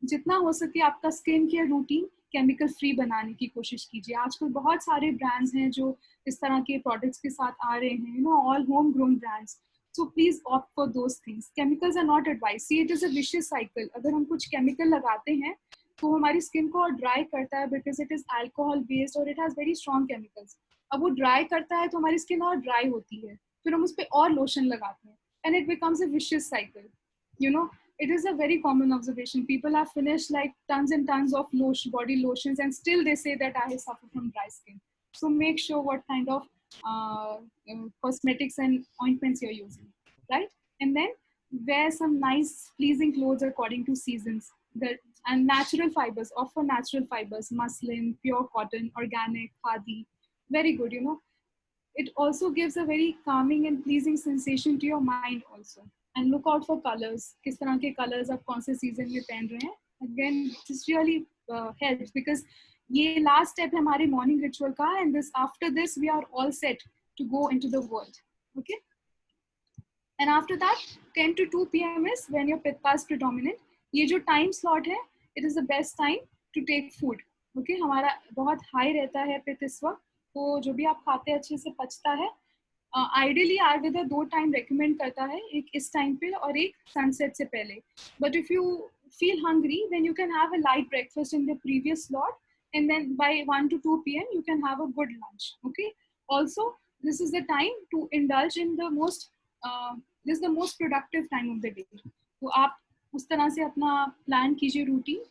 जितना हो सके आपका skin care routine chemical free बनाने की कोशिश कीजिए. आजकल बहुत सारे ब्रांड्स हैं जो इस तरह के प्रोडक्ट्स के साथ आ रहे हैं, all home grown brands. So please opt for those things. Chemicals are not advised. See, it is a vicious cycle. अगर हम कुछ केमिकल लगाते हैं तो हमारी स्किन को और ड्राई करता है because it is alcohol based और it has very strong chemicals. अब वो ड्राई करता है तो हमारी स्किन और ड्राई होती है, फिर हम उस पर और लोशन लगाते हैं, and it becomes a vicious cycle. It is a very common observation. People have finished like tons and tons of body lotions and still they say that I suffer from dry skin. So make sure what kind of cosmetics and ointments you're using, right? And then wear some nice pleasing clothes according to seasons. And natural fibers, offer natural fibers, muslin, pure cotton, organic, khadi, very good. It also gives a very calming and pleasing sensation to your mind also. And look out for colors. किस तरह के colors आप कौन से season में पहन रहे हैं. Again, this really helps because ये last step है हमारे morning ritual का, and this after this we are all set to go into the world. Okay. And after that 10 to 2 p.m. is when your pitta is predominant. ये जो time slot है, it is the best time to take food. Okay, हमारा बहुत high रहता है पित्त इस वक्त, तो जो भी आप खाते हैं अच्छे से पचता है. आइडियली आयुर्वेदा 2 टाइम रेकमेंड करता है, एक इस टाइम पे और एक सनसेट से पहले. But if you feel hungry, then you can have a light breakfast in the previous slot, and then by 1 to 2 p.m. you can have a good lunch. Okay. Also, this is the time to indulge in the most this is the most productive time of the day. तो आप उस तरह से अपना plan कीजिए routine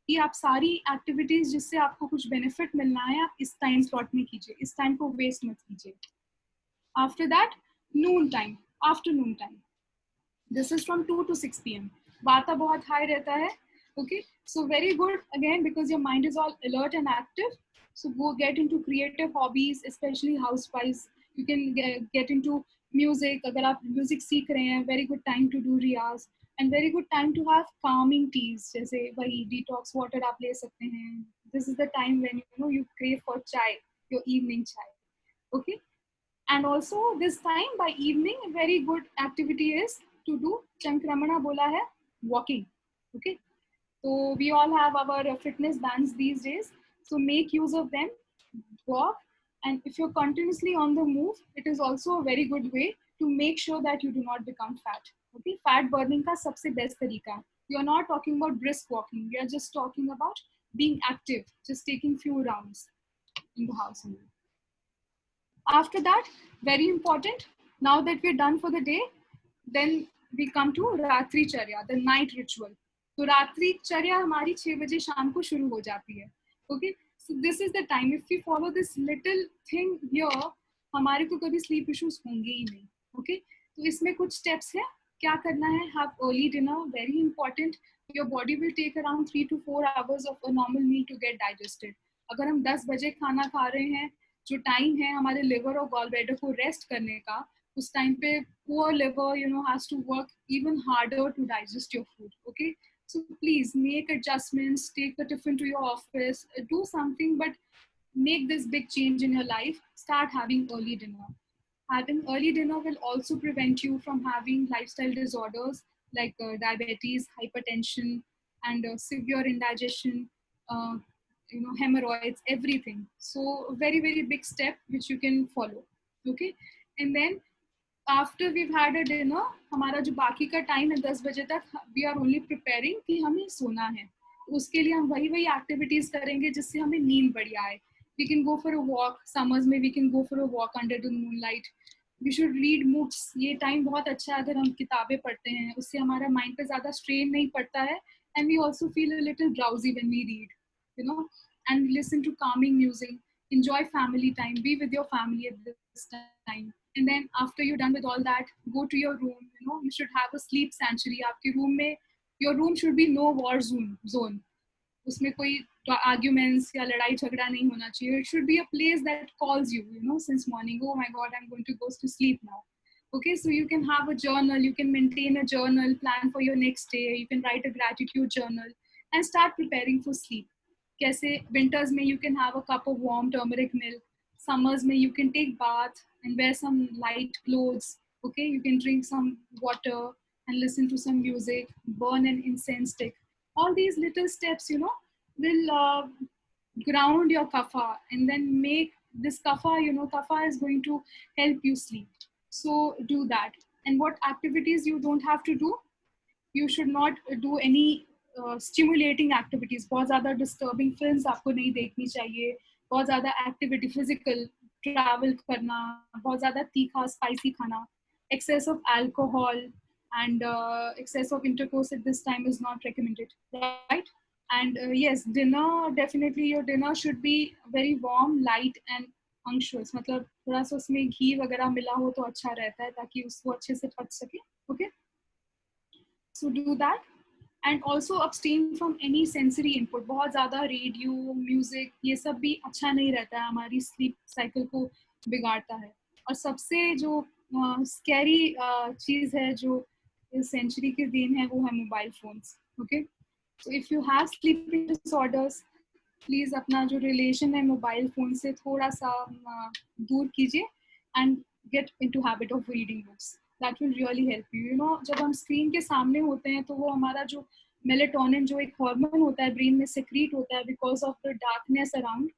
कि आप सारी एक्टिविटीज जिससे आपको कुछ बेनिफिट मिलना है आप इस टाइम स्लॉट में कीजिए, इस टाइम को वेस्ट मत कीजिए. After that Noon time, afternoon time, this is from 2 to 6 p.m. वाता बहुत हाई रहता है. Okay, so very good again because your mind is all alert and active. So go get into creative hobbies, especially housewives. You can get into music. अगर आप music सीख रहे हैं, very good time to do riyaz, and very good time to have calming teas. जैसे वही detox water आप ले सकते हैं. This is the time when you crave for chai, your evening chai. Okay, and also this time by evening, a very good activity is to do Chankramana बोला है, walking. Okay. So we all have our fitness bands these days. So make use of them, walk, and if you're continuously on the move, it is also a very good way to make sure that you do not become fat. Okay, fat burning का सबसे best तरीका. You're not talking about brisk walking. We are just talking about being active, just taking few rounds in the house. After that, very important. Now that we're done for the day, then we come to Ratri Charya, the night ritual. तो रात्रि चर्या हमारी 6 बजे शाम को शुरू हो जाती है. Okay, so this is the time. If we follow this little thing here, हमारे को कभी स्लीप इश्यूज होंगे ही नहीं. ओके, तो इसमें कुछ स्टेप्स है. क्या करना है? Have early dinner, very important. Your body will take around 3 to 4 hours of a normal meal to get digested. अगर हम 10 बजे खाना खा रहे हैं, जो टाइम है हमारे लिवर और गॉल ब्लैडर को रेस्ट करने का, उस टाइम पे poor liver has to work even harder to digest your food. Okay, so please make adjustments, take the tiffin to your office, do something, but make this big change in your life. Start having early dinner. Having early dinner will also prevent you from having lifestyle disorders like diabetes, hypertension, and severe indigestion, hemorrhoids, everything. So very, very big step which you can follow. Okay, and then after we had a dinner, हमारा जो बाकी का time है 10 बजे तक, we are only preparing कि हमें सोना है. उसके लिए हम वही एक्टिविटीज करेंगे जिससे हमें नींद बढ़िया आए. We can go for a walk, summers में we can go for a walk under the moonlight. We should read books. ये टाइम बहुत अच्छा है अगर हम किताबें पढ़ते हैं, उससे हमारा माइंड पे ज्यादा स्ट्रेन नहीं पड़ता है. And we also feel a little drowsy when we read, and listen to calming music. Enjoy family time, be with your family at this time. And then after you're done with all that, go to your room. You should have a sleep sanctuary. आपके room में, your room should be no war zone. उसमें कोई arguments या लड़ाई झगड़ा नहीं होना चाहिए. It should be a place that calls you, since morning. Oh my God, I'm going to go to sleep now. Okay, so you can have a journal. You can maintain a journal, plan for your next day. You can write a gratitude journal and start preparing for sleep. कैसे winters में you can have a cup of warm turmeric milk. Summers में you can take bath and wear some light clothes. Okay, you can drink some water and listen to some music, burn an incense stick. All these little steps, will ground your kapha and then make this kapha, kapha is going to help you sleep. So do that. And what activities you don't have to do? You should not do any stimulating activities. बहुत ज़्यादा disturbing films आपको नहीं देखनी चाहिए. बहुत ज़्यादा activity, physical travel करना, बहुत ज़्यादा तीखा स्पाइसी खाना, excess of alcohol and excess of intercourse at this time is not recommended, right? And yes, dinner, definitely your dinner should be very warm, light and unctuous. मतलब थोड़ा सा उसमें घी वगैरह मिला हो तो अच्छा रहता है ताकि उसको अच्छे से पच सके. Okay, so do that. And also abstain from any sensory input. बहुत ज़्यादा रेडियो, म्यूजिक, ये सब भी अच्छा नहीं रहता है, हमारी स्लीप साइकिल को बिगाड़ता है. और सबसे जो स्कैरी चीज़ है जो इस सेंचुरी की देन है वो है mobile phones. Okay, so if you have sleeping disorders, please अपना जो रिलेशन है मोबाइल फ़ोन से थोड़ा सा दूर कीजिए and get into habit of reading books. That will really help you. You know, जब हम स्क्रीन के सामने होते हैं तो वो हमारा जो मेलेटोनिन जो एक हार्मोन होता है ब्रेन में सेक्रीट होता है because of the darkness around,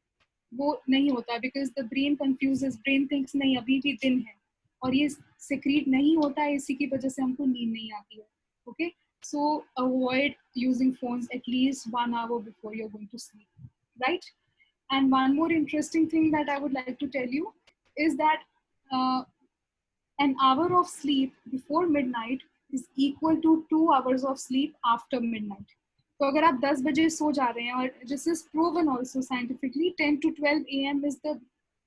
वो नहीं होता because the brain confuses, brain thinks नहीं अभी भी दिन है और ये सेक्रीट नहीं होता है, इसी की वजह से हमको नींद नहीं आती है. Okay, so avoid using phones at least 1 hour before you're going to sleep, right? And one more interesting thing that I would like to tell you is that uh, an hour of sleep before midnight is equal to 2 hours of sleep after midnight. तो अगर आप 10 बजे सो जा रहे हैं, और this is proven also scientifically, 10 to 12 AM is the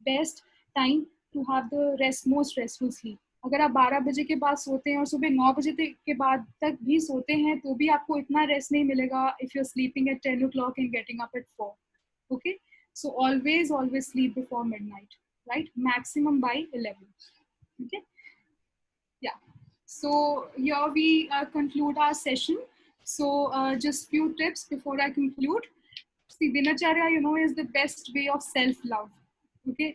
best time to have the most restful sleep. अगर आप 12 बजे के बाद सोते हैं और सुबह 9 बजे के बाद तक भी सोते हैं तो भी आपको इतना रेस्ट नहीं मिलेगा if you're sleeping at 10 o'clock and getting up at 4. Okay, so always sleep before midnight, right? Maximum by 11. Okay, yeah. So here we conclude our session. So just few tips before I conclude. See, dinacharya, you know, is the best way of self love. Okay,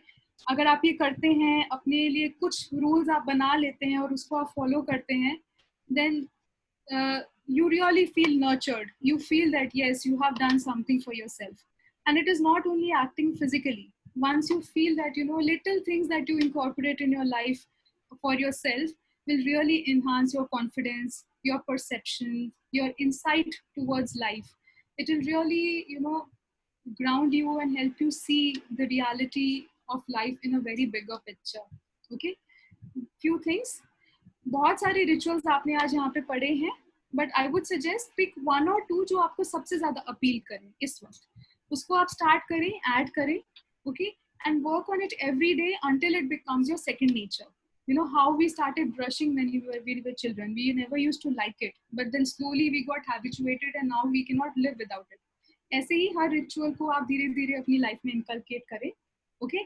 अगर आप ये करते हैं, अपने लिए कुछ rules आप बना लेते हैं और उसको आप फॉलो करते हैं, then you really feel nurtured. You feel that yes, you have done something for yourself. And it is not only acting physically. Once you feel that, you know, little things that you incorporate in your life for yourself will really enhance your confidence, your perception, your insight towards life. It will really, you know, ground you and help you see the reality of life in a very bigger picture. Okay, few things. बहुत सारे rituals आपने आज यहाँ पे पढ़े हैं, but I would suggest pick 1 or 2 जो आपको सबसे ज्यादा अपील करें इस वक्त, उसको आप स्टार्ट करें, ऐड करें. Okay, and work on it every day until it becomes your second nature. You know how we started brushing when we were children. We never used to like it, but then slowly we got habituated and now we cannot live without it. ऐसे ही हर ritual को आप धीरे धीरे अपनी life में inculcate करें. Okay,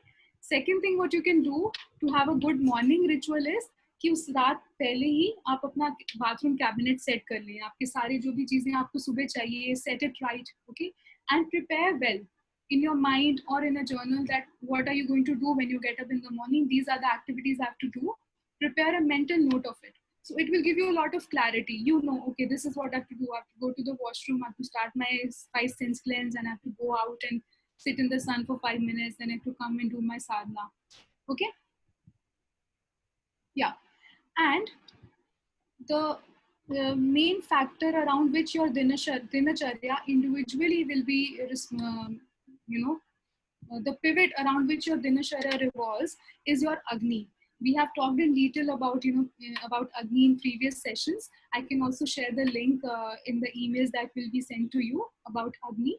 second thing what you can do to have a good morning ritual is कि उस रात पहले ही आप अपना बाथरूम कैबिनेट सेट कर लें. आपके सारे जो भी चीजें आपको सुबह चाहिए, set it right. Okay, and prepare well in your mind or in a journal that what are you going to do when you get up in the morning. These are the activities I have to do. Prepare a mental note of it. So it will give you a lot of clarity. You know, okay, this is what I have to do. I have to go to the washroom. I have to start my 5 sense cleanse and I have to go out and sit in the sun for 5 minutes. Then I have to come and do my sadhana. Okay? Yeah. And the main factor around which your dinacharya individually will be, you know, the pivot around which your dinacharya revolves is your Agni. We have talked in detail about, you know, about Agni in previous sessions. I can also share the link in the emails that will be sent to you about Agni.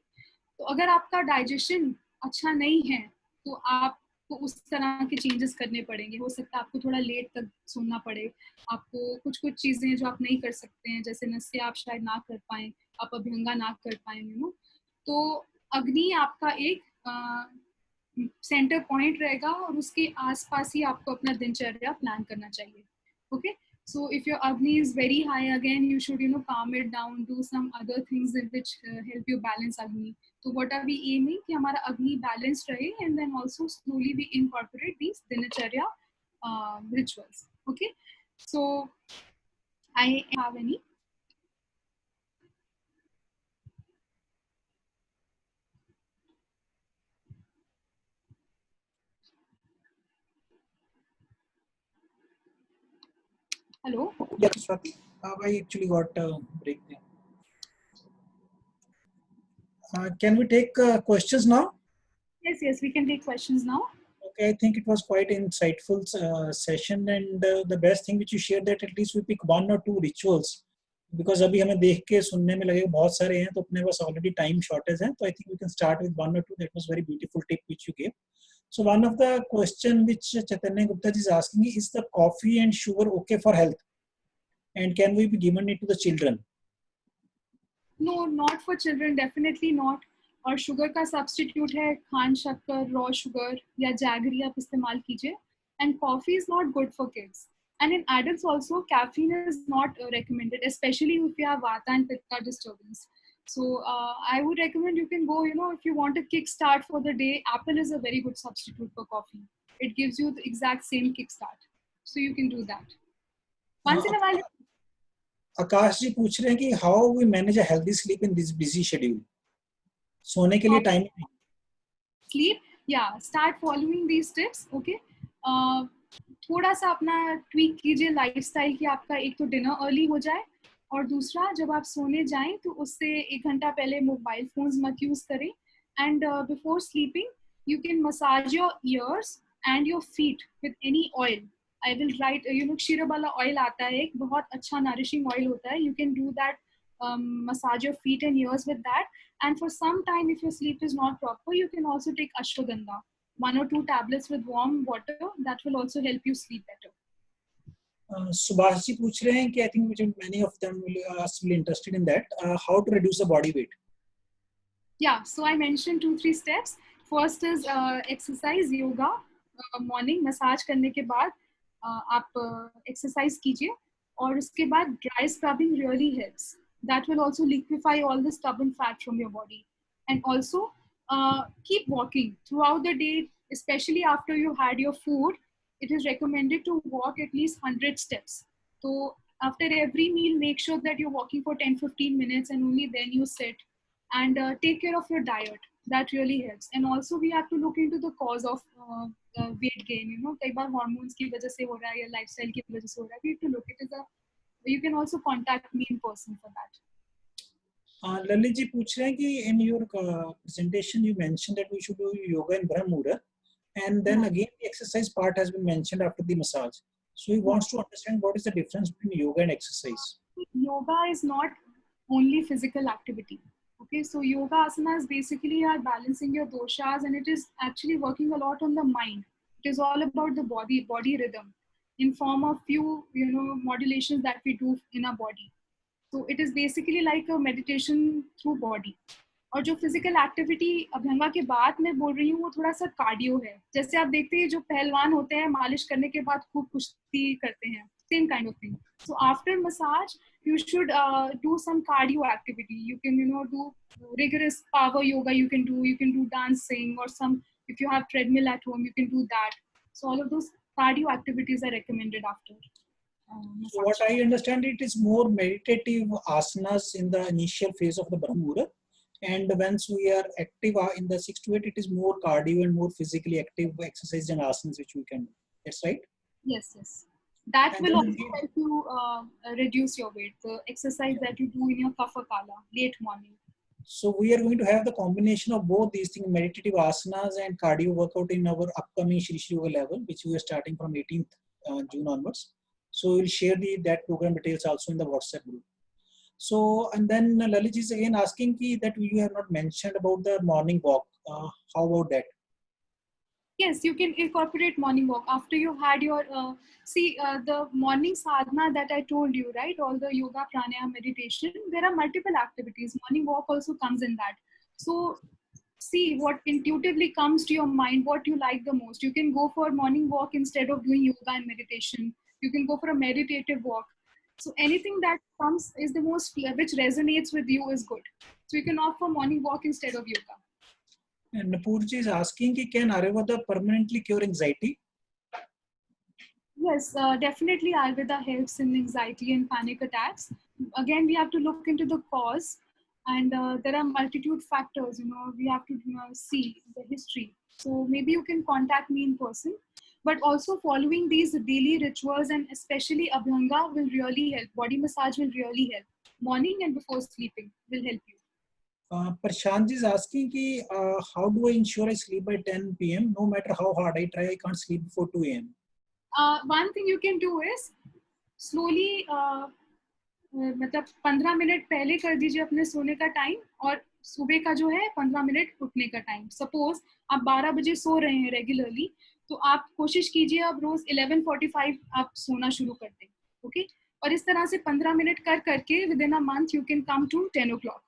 तो अगर आपका digestion अच्छा नहीं है तो आपको उस तरह के चेंजेस करने पड़ेंगे. हो सकता है आपको थोड़ा लेट तक सोना पड़े, आपको कुछ चीजें जो आप नहीं कर सकते हैं, जैसे नस्य आप शायद ना कर पाए, आप अभ्यंगा ना कर पाए, यू नो. तो अग्नि आपका एक सेंटर पॉइंट रहेगा और उसके आसपास ही आपको अपना दिनचर्या प्लान करना चाहिए. Okay, so if your agni is very high, again you should, you know, calm it down, do some other things in which help you balance agni. So what are we aiming कि हमारा agni balanced रहे, and then also slowly we incorporate these dinacharya rituals. Okay, so I have any. Hello. Yes, Swati. I actually got a break there. Can we take questions now? Yes, we can take questions now. Okay, I think it was quite insightful session, and the best thing which you shared that at least we pick 1 or 2 rituals, because अभी हमें देख के सुनने में लगे बहुत सारे हैं तो अपने पास already time shortage है, तो I think we can start with 1 or 2. That was very beautiful tip which you gave. So one of the question which Chaitanya Gupta ji is asking is the coffee and sugar okay for health, and can we be given it to the children? No, not for children, definitely not. और sugar का substitute है खांड शक्कर, raw sugar या jaggery आप इस्तेमाल कीजिए. and coffee is not good for kids. And in adults also, caffeine is not recommended, especially if you have vata and pitta disturbance. So I would recommend you can go, if you want a kickstart for the day, apple is a very good substitute for coffee. It gives you the exact same kickstart. So you can do that. Once in a while. आकाश जी पूछ रहे हैं कि how we manage a healthy sleep in this busy schedule. सोने के लिए time sleep, yeah, start following these tips. Okay, थोड़ा सा अपना ट्वीक कीजिए लाइफस्टाइल की. आपका एक तो डिनर अर्ली हो जाए, और दूसरा जब आप सोने जाएं तो उससे 1 घंटा पहले मोबाइल फोन्स मत यूज करें. And before sleeping you can massage your ears and your feet with any oil. I will write, क्षीरबाला oil आता है, एक बहुत अच्छा nourishing oil होता है. You can do that, massage your feet and ears with that. And for some time, if your sleep is not proper, you can also take ashwagandha, 1 or 2 tablets with warm water. That will also help you sleep better. Subhash ji पूछ रहे हैं कि I think many of them will interested in that. How to reduce the body weight? Yeah, so I mentioned 2-3 steps. First is exercise, yoga. Morning massage करने के बाद आप exercise कीजिए, और उसके बाद dry scrubbing really helps. That will also liquefy all the stubborn fat from your body. And also keep walking throughout the day, especially after you had your food. It is recommended to walk at least 100 steps. So after every meal, make sure that you're walking for 10-15 minutes, and only then you sit. And take care of your diet. That really helps. And also we have to look into the cause of weight gain. कई बार hormones की वजह से हो रहा है या lifestyle की वजह से हो रहा है. We have to look. You can also contact me in person for that. Lalit ji पूछ रहे हैं कि in your presentation you mentioned that we should do yoga in Brahm Muhurt, and then again the exercise part has been mentioned after the massage. So he wants to understand what is the difference between yoga and exercise. Yoga is not only physical activity. Okay, so yoga asanas basically are balancing your doshas, and it is actually working a lot on the mind. It is all about the body rhythm in form of few modulations that we do in our body. So it is basically like a meditation through body. और जो physical activity अभ्यंगा के बाद मैं बोल रही हूँ वो थोड़ा सा कार्डियो है. जैसे आप देखते हैं जो पहलवान होते हैं मालिश करने के बाद खूब कुश्ती करते हैं, same kind of thing. So after massage, you should do some cardio activity. You can do rigorous power yoga. You can do dancing, or some, if you have treadmill at home, you can do that. So all of those cardio activities are recommended after. So what I understand, it is more meditative asanas in the initial phase of the Brahm Muhurt, and once we are active in the 6 to 8, it is more cardio and more physically active exercise and asanas which we can do. That's right? Yes. That will also help you reduce your weight. The exercise that you do in your Kapha Kala, late morning. So we are going to have the combination of both these things, meditative asanas and cardio workout in our upcoming Shri Shri Yoga level, which we are starting from 18th June onwards. So we'll share that program details also in the WhatsApp group. So, and then Lalit is again asking that you have not mentioned about the morning walk. How about that? Yes, you can incorporate morning walk after you had your, the morning sadhana that I told you, right? All the yoga, pranayama, meditation, there are multiple activities. Morning walk also comes in that. So see what intuitively comes to your mind, what you like the most. You can go for morning walk instead of doing yoga and meditation. You can go for a meditative walk. So anything that comes is the most, which resonates with you is good. So you can opt for morning walk instead of yoga. And Napurji is asking, can Ayurveda permanently cure anxiety? Yes, definitely Ayurveda helps in anxiety and panic attacks. Again, we have to look into the cause, and there are multitude factors, we have to see the history. So maybe you can contact me in person, but also following these daily rituals, and especially Abhyanga, will really help. Body massage will really help. Morning and before sleeping will help you. Prashant is asking how do I ensure I sleep by 10 p.m. No matter how hard I try, I can't sleep before 2 a.m. One thing you can do is slowly, मतलब 15 minute पहले कर दीजिए अपने सोने का time, और सुबह का जो है 15 मिनट उठने का टाइम. सपोज आप 12 बजे सो रहे हैं रेगुलरली, तो आप कोशिश कीजिए अब रोज 11:45 आप सोना शुरू कर दें. ओके, और इस तरह से 15 मिनट कर करके within a month you can come to 10 o'clock.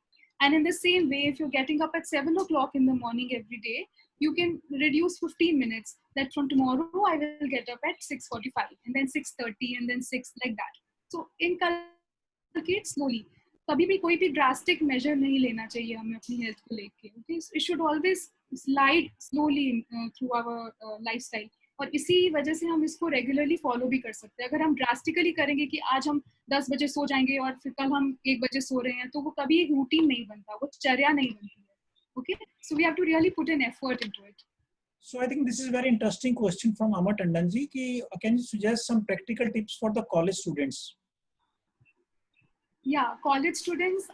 And in the same way, if you're getting up at 7 o'clock in the morning every day, You can reduce 15 minutes. That from tomorrow I will get up at 6:45 and then 6:30 and then 6, like that. So inculcate slowly. कभी भी कोई भी drastic major नहीं लेना चाहिए हमें अपनी health को लेके. Okay, it should always slide slowly through our lifestyle. और इसी वजह से हम इसको रेगुलरली फॉलो भी कर सकते हैं. अगर हम ड्रास्टिकली करेंगे कि आज हम 10 बजे सो जाएंगे और फिर कल हम 1 बजे सो रहे हैं, तो वो कभी एक रूटीन नहीं बनता, वो चर्या नहीं बनती है. Okay, so we have to really put an effort into it. So I think this is a very interesting question from Amar Tandanji. Can you suggest some practical tips for the college students? Yeah, college students,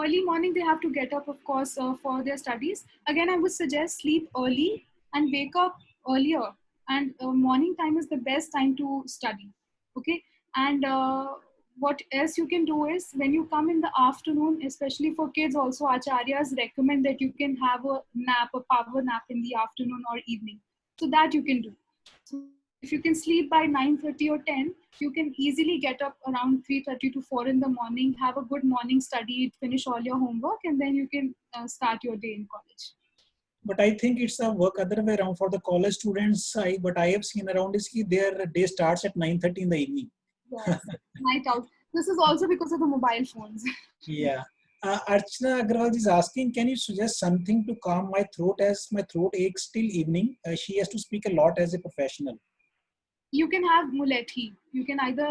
early morning they have to get up, of course, for their studies. Again, I would suggest sleep early and wake up earlier. And morning time is the best time to study. Okay, and what else you can do is when you come in the afternoon, especially for kids also, acharyas recommend that you can have a nap, a power nap in the afternoon or evening. So that you can do. So if you can sleep by 9:30 or 10, you can easily get up around 3:30 to 4 in the morning, have a good morning study, finish all your homework, and then you can start your day in college. But I think it's a work other way around for the college students. What I have seen around is that their day starts at 9:30 in the evening. Yes, night out. This is also because of the mobile phones. Yeah. Archana Agarwal is asking, can you suggest something to calm my throat as my throat aches till evening? She has to speak a lot as a professional. You can have mulethi. You can either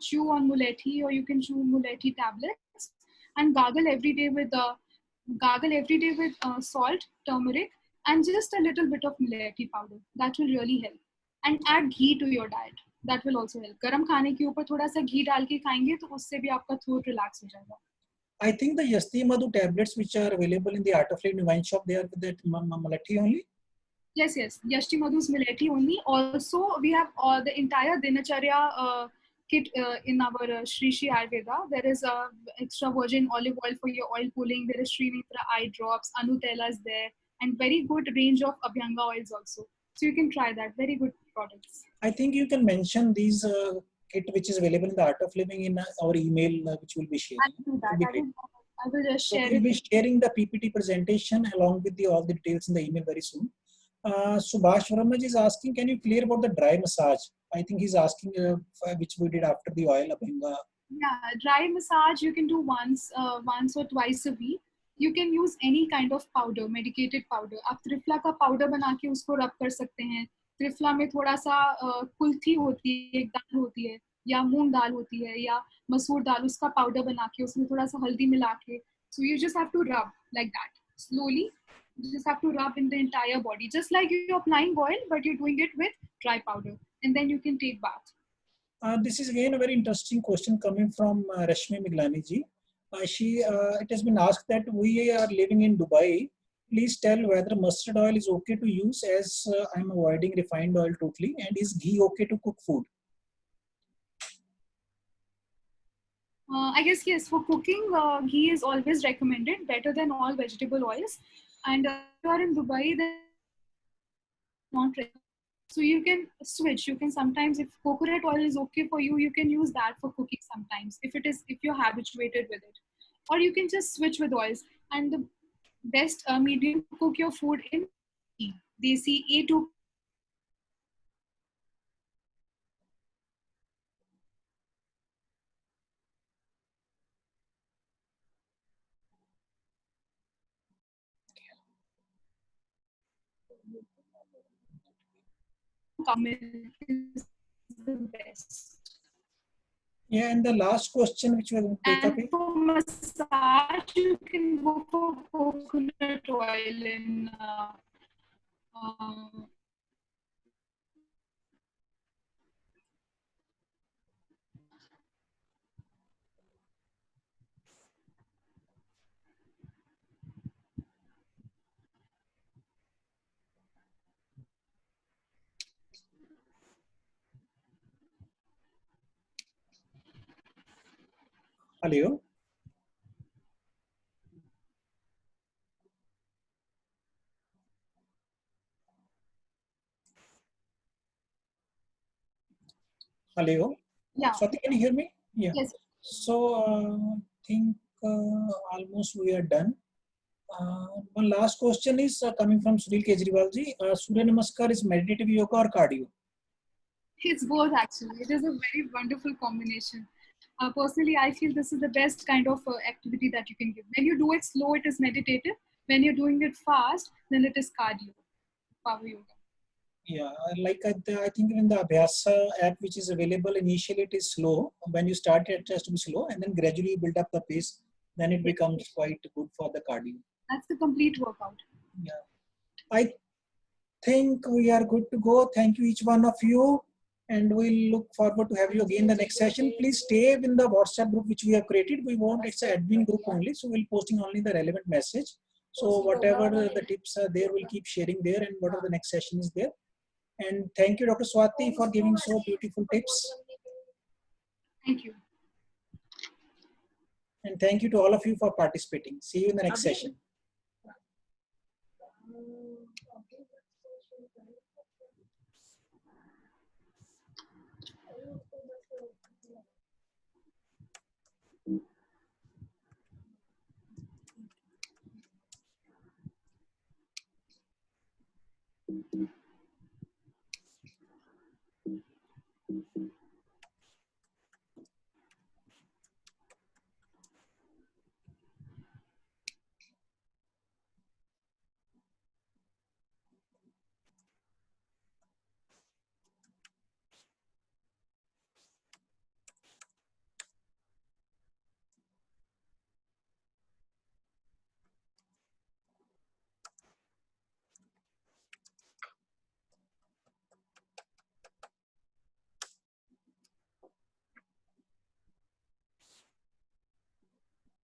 chew on mulethi or you can chew mulethi tablets and gargle every day with salt, turmeric, and just a little bit of mulethi powder. That will really help. And add ghee to your diet. That will also help. गरम खाने के ऊपर थोड़ा सा घी डाल के खाएंगे तो उससे भी आपका throat relax हो जाएगा. I think the Yasti Madhu tablets which are available in the Art of Living wine shop, they are with that Malathi only? Yes, Yashti Madhu's Mileti only. Also, we have the entire Dinacharya kit in our Shri Shri Ayurveda. There is extra virgin olive oil for your oil pulling. There is Srinitra eye drops, Anutela is there, and very good range of Abhyanga oils also. So you can try that. Very good products. I think you can mention these kit which is available in the Art of Living in our email which we'll be sharing. I will do that. I will just share it. We'll be sharing the PPT presentation along with all the details in the email very soon. Subhash Verma is asking, can you clear about the dry massage? I think he's asking which we did after the oil Abhyanga. Yeah, dry massage you can do once or twice a week. You can use any kind of powder, medicated powder. आप त्रिफला का powder बना के उसको rub कर सकते हैं. त्रिफला में थोड़ा सा कुल्थी होती है, एक दाल होती है, या मूंग दाल होती है, या मसूर दाल, उसका powder बना के उसमें थोड़ा सा हल्दी मिला के. So you just have to rub like that slowly. You just have to rub in the entire body, just like you're applying oil, but you're doing it with dry powder, and then you can take bath. This is again a very interesting question coming from Rashmi Miglani ji. It has been asked that we are living in Dubai. Please tell whether mustard oil is okay to use as I'm avoiding refined oil totally, and is ghee okay to cook food? I guess yes, for cooking, ghee is always recommended, better than all vegetable oils. And if you are in Dubai, then not recommended. So you can switch. You can sometimes, if coconut oil is okay for you, you can use that for cooking sometimes. If you're habituated with it, or you can just switch with oils. And the best medium to cook your food in, desi A2. Is the best. Yeah, and the last question which we will take up. And for massage, you can go for coconut oil in Hello. Hello. yeah. Swati, can you hear me? Yeah. Yes. So I think almost we are done. One last question is coming from Sunil Kejriwal ji. Surya Namaskar is meditative yoga or cardio? It's both actually. It is a very wonderful combination. Personally, I feel this is the best kind of activity that you can give. When you do it slow, it is meditative. When you're doing it fast, then it is cardio, power yoga. Yeah, like I think in the Abhyasa app, which is available, initially it is slow. When you start, it has to be slow, and then gradually build up the pace. Then it becomes quite good for the cardio. That's the complete workout. Yeah, I think we are good to go. Thank you, each one of you, and we'll look forward to have you again the next session. Please stay in the WhatsApp group which we have created. We want it's an admin group only, so we'll posting only the relevant message. So whatever the tips are there, we'll keep sharing there, and whatever the next session is there. And thank you, Dr. Swati, for giving so beautiful tips. Thank you. And thank you to all of you for participating. See you in the next session.